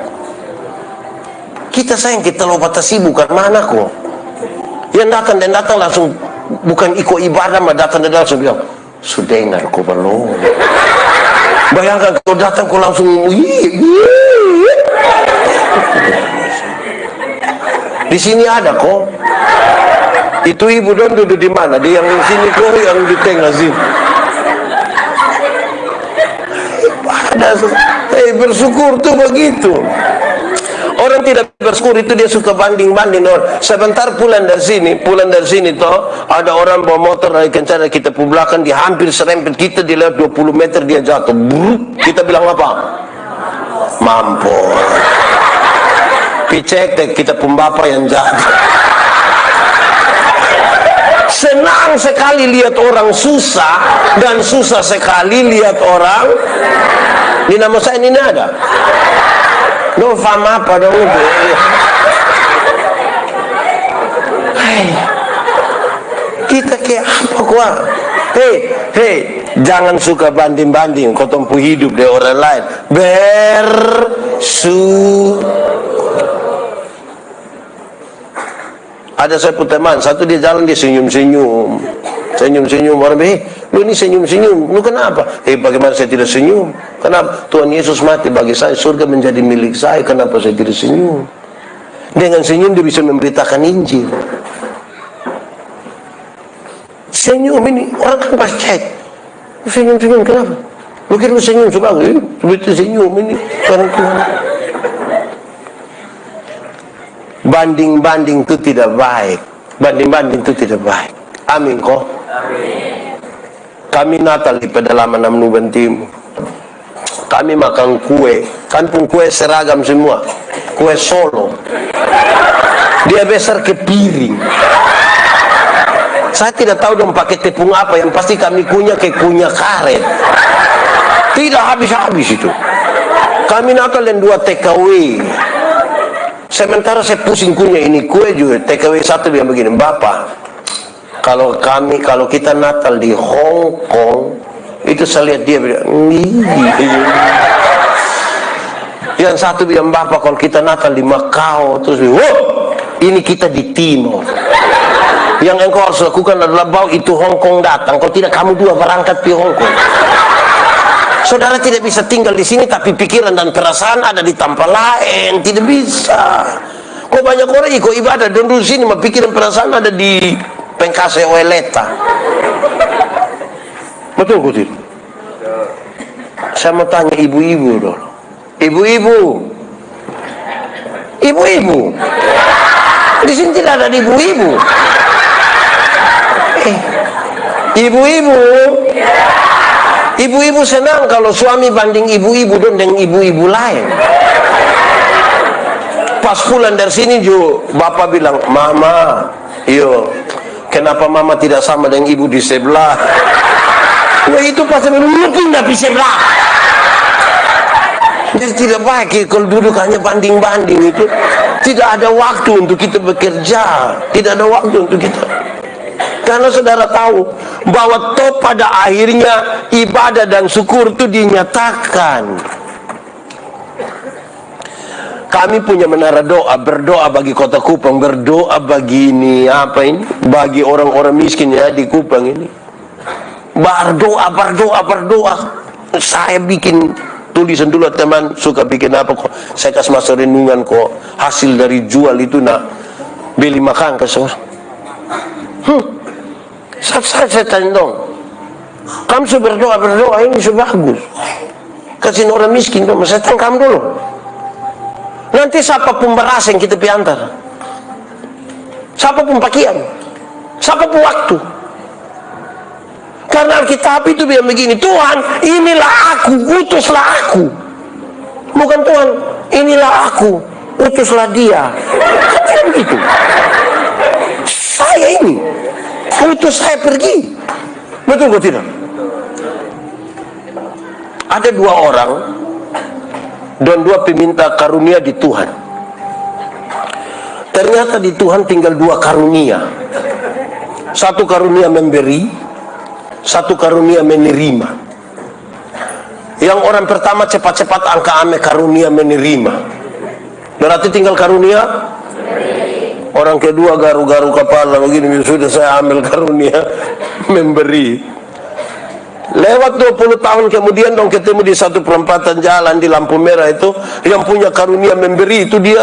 Kita sayang kita lupa sibuk kan mana kok? Yang datang langsung bukan ikut ibadah, mah datang langsung bilang, sudah dengar kok belum? Bayangkan kau datang kau langsung di sini ada kok. Itu ibu don duduk di mana? Di yang di sini kok, yang di tengah sini. Ada bersyukur tuh begitu. Orang tidak bersyukur itu dia suka banding-banding. Sebentar pulang dari sini toh ada orang bawa motor naik kencana, kita belakang, dia hampir serempet kita, dia lewat 20 meter dia jatuh. Bruk, kita bilang apa? Mampu. Picek deh kita pembapa yang jatuh. Senang sekali lihat orang susah, dan susah sekali lihat orang. Di nama saya ini ada. No faham apa dong itu? Kita kayak apa kuah? Hei, jangan suka banding-banding. Kau tempuh hidup dari orang lain. Ada saya pun teman, satu dia jalan, dia senyum-senyum. Senyum-senyum, orang lu ini senyum-senyum, lu kenapa? Bagaimana saya tidak senyum? Kenapa? Tuhan Yesus mati bagi saya, surga menjadi milik saya, kenapa saya tidak senyum? Dengan senyum dia bisa memberitakan Injil. Senyum ini, orang kan pas cek, senyum-senyum kenapa? Lu kira lu senyum sebagai, begitu senyum ini, orang Tuhan. Banding-banding itu tidak baik. Banding-banding itu tidak baik. Amin kok. Amin. Kami Natal di pedalaman Nuban Timur. Kami makan kue. Kan pun kue seragam semua. Kue Solo. Dia besar ke piring. Saya tidak tahu dong pakai tepung apa. Yang pasti kami kunyah ke kunyah karet. Tidak habis-habis itu. Kami Natal dan 2 TKW. Sementara saya pusing kunyah ini kue juga. TKW 1 bilang begini, Bapak, kalau kita Natal di Hong Kong, itu saya lihat dia bilang, yang satu bilang, Bapak, kalau kita Natal di Macau, terus ini kita di Timur. Yang engkau harus lakukan adalah bawa itu Hong Kong datang. Kalau tidak, kamu 2 berangkat di Hong Kong. Saudara tidak bisa tinggal di sini, tapi pikiran dan perasaan ada di tempat lain. Tidak bisa. Kok banyak orang ikut ibadah dan di sini, pikiran perasaan ada di Pengkase Weleta. Betul kok tidak? Saya mau tanya ibu-ibu dulu. Ibu-ibu. Di sini tidak ada ibu-ibu. Ibu-ibu. Ibu-ibu senang kalau suami banding ibu-ibu dengan ibu-ibu lain. Pas pulang dari sini juga bapak bilang, Mama, kenapa Mama tidak sama dengan ibu di sebelah? Itu pasti pindah di sebelah. Jadi tidak baik kalau duduk hanya banding-banding itu. Tidak ada waktu untuk kita bekerja. Tidak ada waktu untuk kita. Karena saudara tahu bahwa pada akhirnya ibadah dan syukur itu dinyatakan. Kami punya menara doa, berdoa bagi kota Kupang, berdoa bagi ini bagi orang-orang miskin ya di Kupang ini. Berdoa. Saya bikin tulisan dulu, teman suka bikin apa kok. Saya kasih masuk renungan kok. Hasil dari jual itu beli makan ke seorang. Saya tanya dong, kamu sudah berdoa ini sudah bagus, kasih orang miskin dong. Saya tanya kamu dulu, nanti siapa pun beras yang kita piantar, siapa pun pakaian, siapa pun waktu. Karena Alkitab itu bilang begini, Tuhan inilah aku, utuslah aku. Bukan Tuhan inilah aku, utuslah dia. Kan begitu. Saya ini utus saya pergi. Betul atau tidak? Ada 2 orang dan 2 peminta karunia di Tuhan. Ternyata di Tuhan tinggal 2 karunia. 1 karunia memberi, 1 karunia menerima. Yang orang pertama cepat-cepat angka ame karunia menerima. Berarti tinggal karunia. Orang kedua garu-garu kepala begini, sudah saya ambil karunia memberi. Lewat 20 tahun kemudian dong ketemu di satu perempatan jalan di lampu merah itu, yang punya karunia memberi itu dia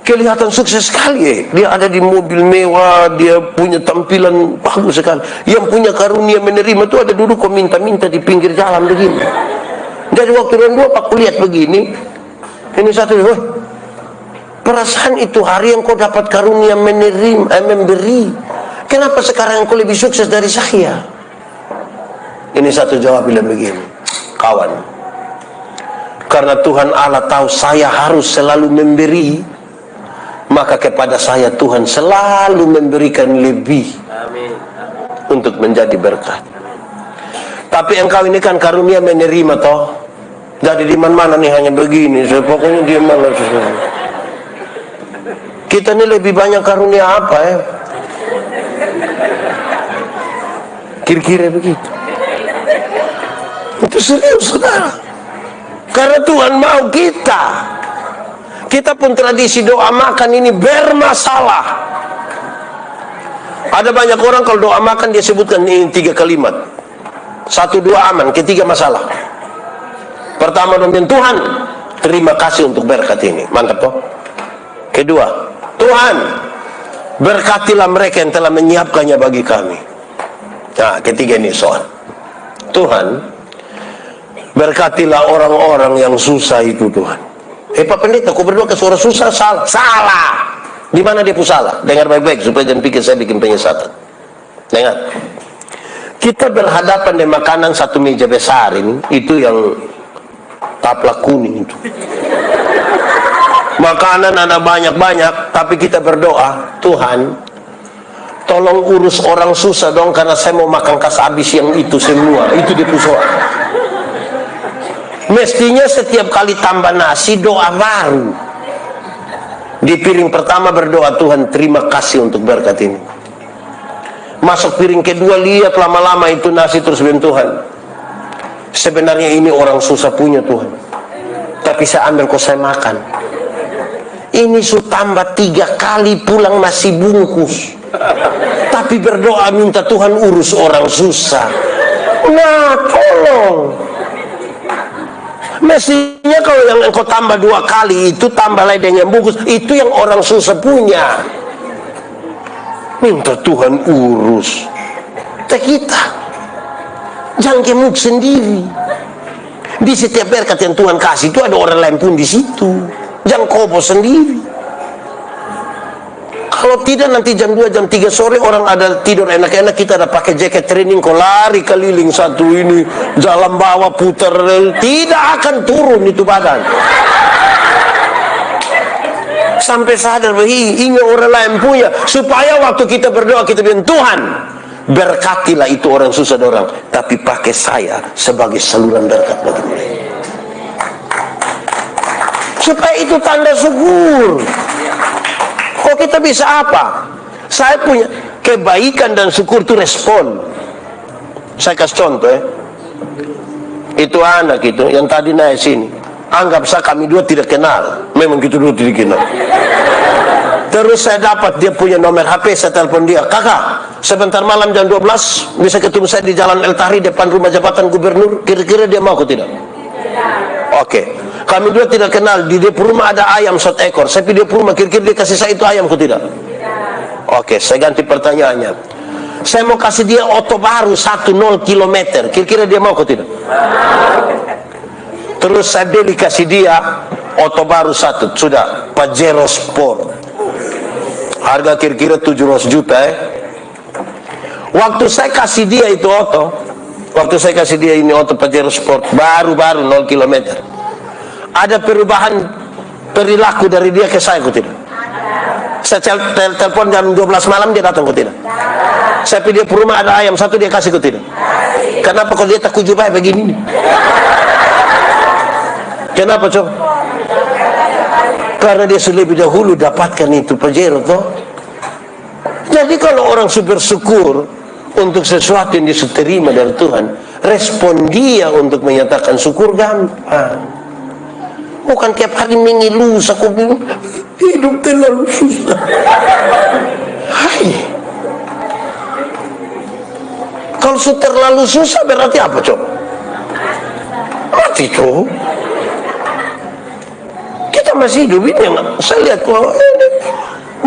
kelihatan sukses sekali. Dia ada di mobil mewah, dia punya tampilan bagus sekali. Yang punya karunia menerima itu ada duduk kok minta-minta di pinggir jalan begini. Jadi waktu yang 2 aku lihat begini, ini satu, perasaan itu hari yang kau dapat karunia memberi. Kenapa sekarang kau lebih sukses dari saya? Ini satu jawab bilang begini, kawan, karena Tuhan Allah tahu saya harus selalu memberi, maka kepada saya Tuhan selalu memberikan lebih. untuk menjadi berkat. Tapi engkau ini kan karunia menerima toh. Jadi di mana nih hanya begini, pokoknya di mana. Kita ini lebih banyak karunia apa ya? Kira-kira begitu. Itu serius, saudara. Karena Tuhan mau kita. Kita pun tradisi doa makan ini bermasalah. Ada banyak orang kalau doa makan dia sebutkan ini 3 kalimat. 1, 2 aman, ketiga masalah. Pertama domin Tuhan, terima kasih untuk berkat ini. Mantap toh. Kedua, Tuhan, berkatilah mereka yang telah menyiapkannya bagi kami. Nah, ketiga ini soal. Tuhan, berkatilah orang-orang yang susah itu Tuhan. Pak Pendeta, aku berdoa ke suara susah, salah. Salah. Di mana dia pun salah? Dengar baik-baik supaya jangan pikir saya bikin penyesatan. Dengar. Kita berhadapan dengan makanan satu meja besar ini, itu yang taplak kuning itu. Makanan ada banyak-banyak, tapi kita berdoa, Tuhan, tolong urus orang susah dong, karena saya mau makan kas habis yang itu semua. Itu dia soal. Mestinya setiap kali tambah nasi doa baru. Di piring pertama berdoa, Tuhan terima kasih untuk berkat ini. Masuk piring kedua, lihat lama-lama itu nasi terus bilang, Tuhan, sebenarnya ini orang susah punya Tuhan, tapi saya ambil kok saya makan. Ini sudah tambah 3 kali pulang nasi bungkus, tapi berdoa minta Tuhan urus orang susah. Nah, tolong. Mestinya kalau yang engkau tambah 2 kali itu tambah lagi dengan bungkus, itu yang orang susah punya. Minta Tuhan urus. Kita jangan gemuk sendiri. Di setiap berkat yang Tuhan kasih itu ada orang lain pun di situ. Jangan kobo sendiri. Kalau tidak nanti jam 2, jam 3 sore orang ada tidur enak-enak, kita ada pakai jaket training, kau lari keliling satu ini, jalan bawah putar, tidak akan turun itu badan. Sampai sadar bahwa ini orang lain punya, supaya waktu kita berdoa kita bilang, Tuhan, berkatilah itu orang susah orang, tapi pakai saya sebagai saluran berkat bagi mereka. Supaya itu tanda syukur. Kok kita bisa apa? Saya punya kebaikan dan syukur itu respon. Saya kasih contoh ya. Itu anak itu yang tadi naik sini. Anggap saya kami dua tidak kenal. Memang kita dua tidak kenal. Terus saya dapat dia punya nomor HP, saya telepon dia, kakak, sebentar malam jam 12 bisa ketemu saya di Jalan El Tahrir depan rumah jabatan gubernur. Kira-kira dia mau atau tidak? Oke. Kami dua tidak kenal. Di dia rumah ada ayam 1 ekor. Saya pergi dia rumah, kira-kira dia kasih saya itu ayam atau tidak? Oke, saya ganti pertanyaannya. Saya mau kasih dia oto baru 10 km. Kira-kira dia mau atau tidak? Terus saya beli kasih dia oto baru 1, sudah Pajero Sport. Harga kira-kira 700 juta Waktu saya kasih dia itu oto, waktu saya kasih dia ini oto Pajero Sport baru-baru 0 km. Ada perubahan perilaku dari dia ke saya kok tidak? Saya telepon jam 12 malam dia datang kok tidak? Saya pergi dia rumah ada ayam 1 dia kasih kok tidak? Kenapa kalau dia tak kujubai begini nih? Kenapa coba? Karena dia sudah lebih dahulu dapatkan itu Pajero toh. Jadi kalau orang bersyukur untuk sesuatu yang diterima dari Tuhan, respon dia untuk menyatakan syukur gampang. Bukan tiap hari mengeluh, aku bilang hidup terlalu susah. Hai. Kalau sudah terlalu susah berarti apa coba? Mati tuh. Kita masih hidup ini yang saya lihat kok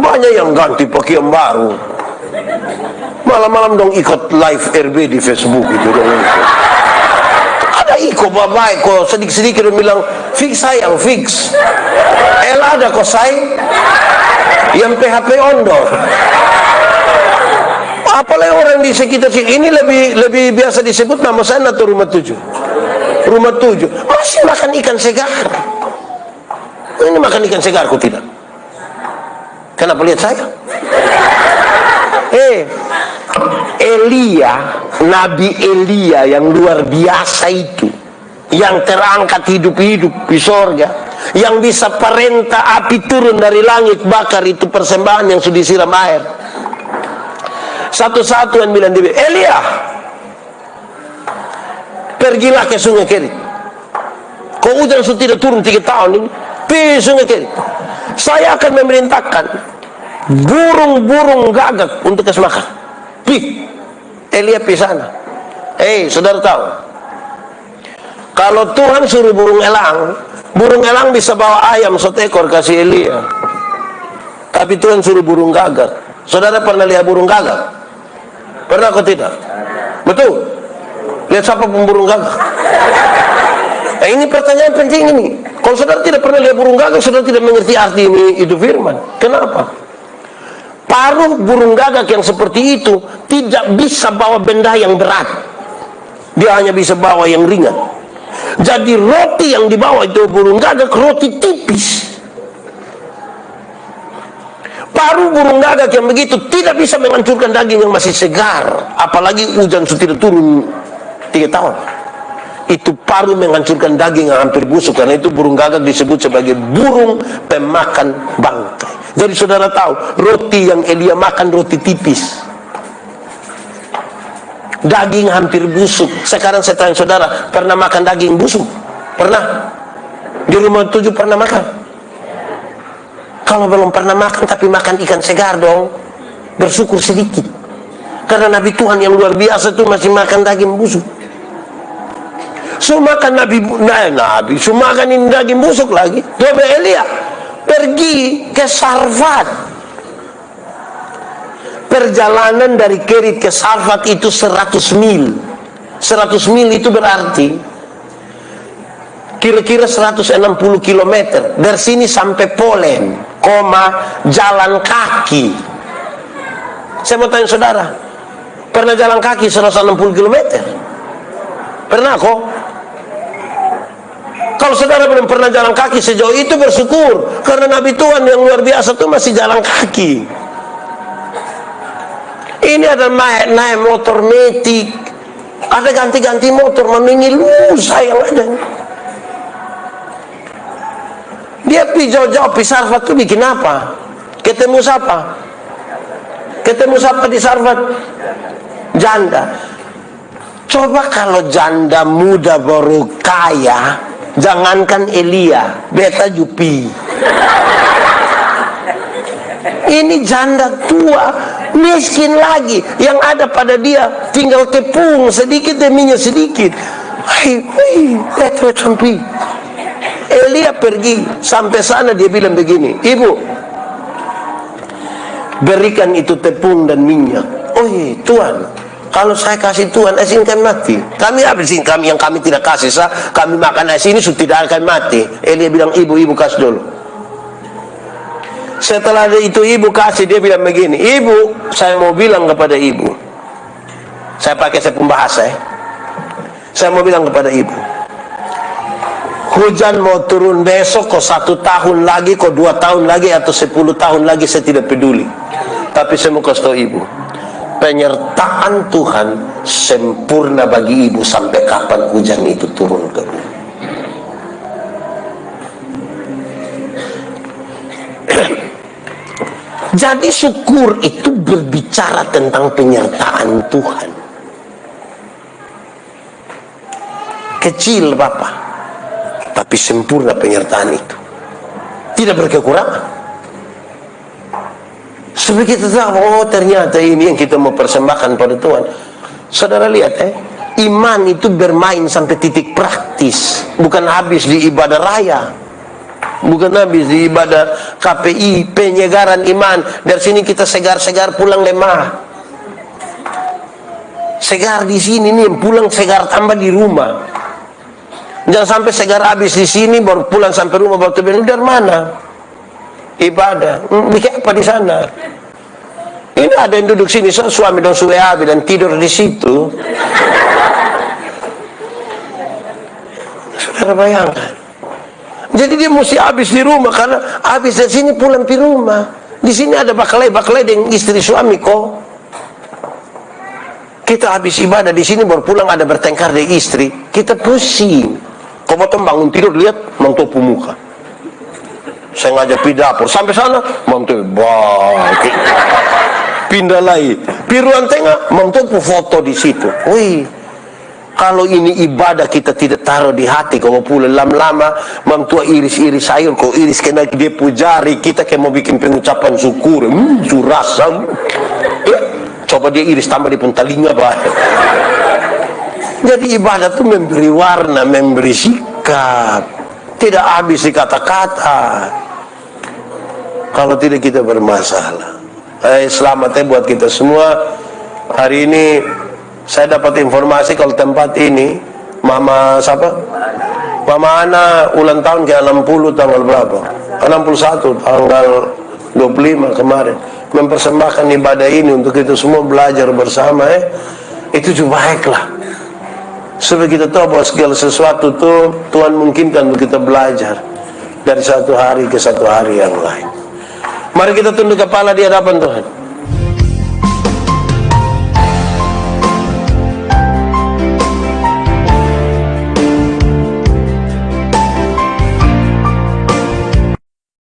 banyak yang ganti pakaian baru. Malam-malam dong ikut live RB di Facebook itu dong. Ada iko baik kok sedikit-sedikit bilang fix sayang fix. Ada kok say yang PHP ondor. Apalagi orang di sekitar sini ini lebih biasa disebut nama saya atau rumah 7. Rumah 7 masih makan ikan segar. Ini makan ikan segar kok tidak? Kenapa lihat saya? Elia, Nabi Elia yang luar biasa itu, yang terangkat hidup-hidup di sorga, yang bisa perintah api turun dari langit bakar itu persembahan yang sudah disiram air. Satu-satu yang bilang dia, Elia, pergilah ke sungai Kerit. Kau hujan sudah tidak turun 3 tahun ini, pergi sungai Kerit. Saya akan memerintahkan burung-burung gagak untuk kasih makan. Pi, Elia pergi sana. Saudara tahu, kalau Tuhan suruh burung elang bisa bawa ayam 1 ekor kasih Elia. Tapi Tuhan suruh burung gagak. Saudara pernah lihat burung gagak? Pernah atau tidak? Betul. Lihat siapa burung gagak? Ini pertanyaan penting ini. Kalau saudara tidak pernah lihat burung gagak, saudara tidak mengerti arti ini itu firman. Kenapa? Paruh burung gagak yang seperti itu tidak bisa bawa benda yang berat. Dia hanya bisa bawa yang ringan. Jadi roti yang dibawa itu burung gagak, roti tipis. Paruh burung gagak yang begitu tidak bisa menghancurkan daging yang masih segar. Apalagi hujan sudah turun 3 tahun. Itu paruh menghancurkan daging yang hampir busuk. Karena itu burung gagak disebut sebagai burung pemakan bangkai. Jadi saudara tahu, roti yang Elia makan roti tipis, daging hampir busuk. Sekarang saya tanya saudara, pernah makan daging busuk? Pernah? Di rumah 7 pernah makan? Kalau belum pernah makan tapi makan ikan segar dong, bersyukur sedikit. Karena Nabi Tuhan yang luar biasa itu masih makan daging busuk. So makan Nabi, so makan ini daging busuk lagi. Coba Elia pergi ke Sarfat. Perjalanan dari Kerit ke Sarfat itu 100 mil. 100 mil itu berarti kira-kira 160 km. Dari sini sampai Polen, jalan kaki. Saya mau tanya saudara, pernah jalan kaki 160 km? Pernah kok? Kalau saudara belum pernah jalan kaki sejauh itu, bersyukur. Karena Nabi Tuhan yang luar biasa itu masih jalan kaki. Ini ada naik motor metik, ada ganti-ganti motor, memingil sayang ada. Dia pergi jauh-jauh, pergi Sarfat itu bikin apa? Ketemu siapa? Ketemu siapa di Sarfat? Janda. Coba kalau janda muda baru kaya, jangankan Elia, beta Jupi. Ini janda tua, miskin lagi. Yang ada pada dia tinggal tepung sedikit demi sedikit. Beta Jupi. Elia pergi sampai sana, dia bilang begini, Ibu, berikan itu tepung dan minyak. Oh iya Tuhan, kalau saya kasih Tuhan, izinkan mati. Kami habisin, yang kami tidak kasih, kami makan nasi ini sudah tidak akan mati. Elia bilang, ibu kasih dulu. Setelah itu ibu kasih, dia bilang begini, Ibu, saya mau bilang kepada ibu. Saya pakai saya pembahasa ya. Saya mau bilang kepada ibu, hujan mau turun besok, kok 1 tahun lagi, kok 2 tahun lagi, atau 10 tahun lagi, saya tidak peduli. Tapi saya mau kasih tahu ibu, penyertaan Tuhan sempurna bagi ibu sampai kapan hujan itu turun ke bumi. Jadi syukur itu berbicara tentang penyertaan Tuhan. Kecil Bapak, tapi sempurna penyertaan itu, tidak berkekurangan. Supaya kita tahu, oh ternyata ini yang kita mau persembahkan pada Tuhan. Saudara lihat iman itu bermain sampai titik praktis, bukan habis di ibadah raya, bukan habis di ibadah KPI, penyegaran iman. Dari sini kita segar-segar pulang lemah. Segar di sini nih, pulang segar tambah di rumah. Jangan sampai segar habis di sini baru pulang sampai rumah baru terbentuk. Dari mana? Ibadah. Bikin apa di sana? Ini ada yang duduk sini, suami dan suami dan tidur di situ. Saudara bayangkan. Jadi dia mesti habis di rumah, karena habis dari sini pulang di rumah. Di sini ada bakalai dengan istri suami kok. Kita habis ibadah di sini baru pulang ada bertengkar dengan istri, kita pusing. Kau mau bangun tidur lihat mantu pemuka. Saya ngajak pergi dapur sampai sana mantu balik. Pindah lagi. Di ruang tengah mantu foto di situ. Wih. Kalau ini ibadah kita tidak taruh di hati, kalau pulang lama-lama mantua iris-iris sayur, kau iris kena dia pujari, kita kayak mau bikin pengucapan syukur, surasam. Coba dia iris tambah di pentalinga banyak. Jadi ibadah itu memberi warna, memberi sikap, tidak habis di kata-kata. Kalau tidak kita bermasalah. Selamat buat kita semua. Hari ini saya dapat informasi kalau tempat ini Mama siapa? Mama Ana ulang tahun ke 60 tanggal berapa? 61 tanggal 25 kemarin. Mempersembahkan ibadah ini untuk kita semua belajar bersama, itu juga baiklah. Supaya kita tahu bahwa segala sesuatu itu Tuhan mungkinkan untuk kita belajar dari satu hari ke satu hari yang lain. Mari kita tunduk kepala di hadapan Tuhan.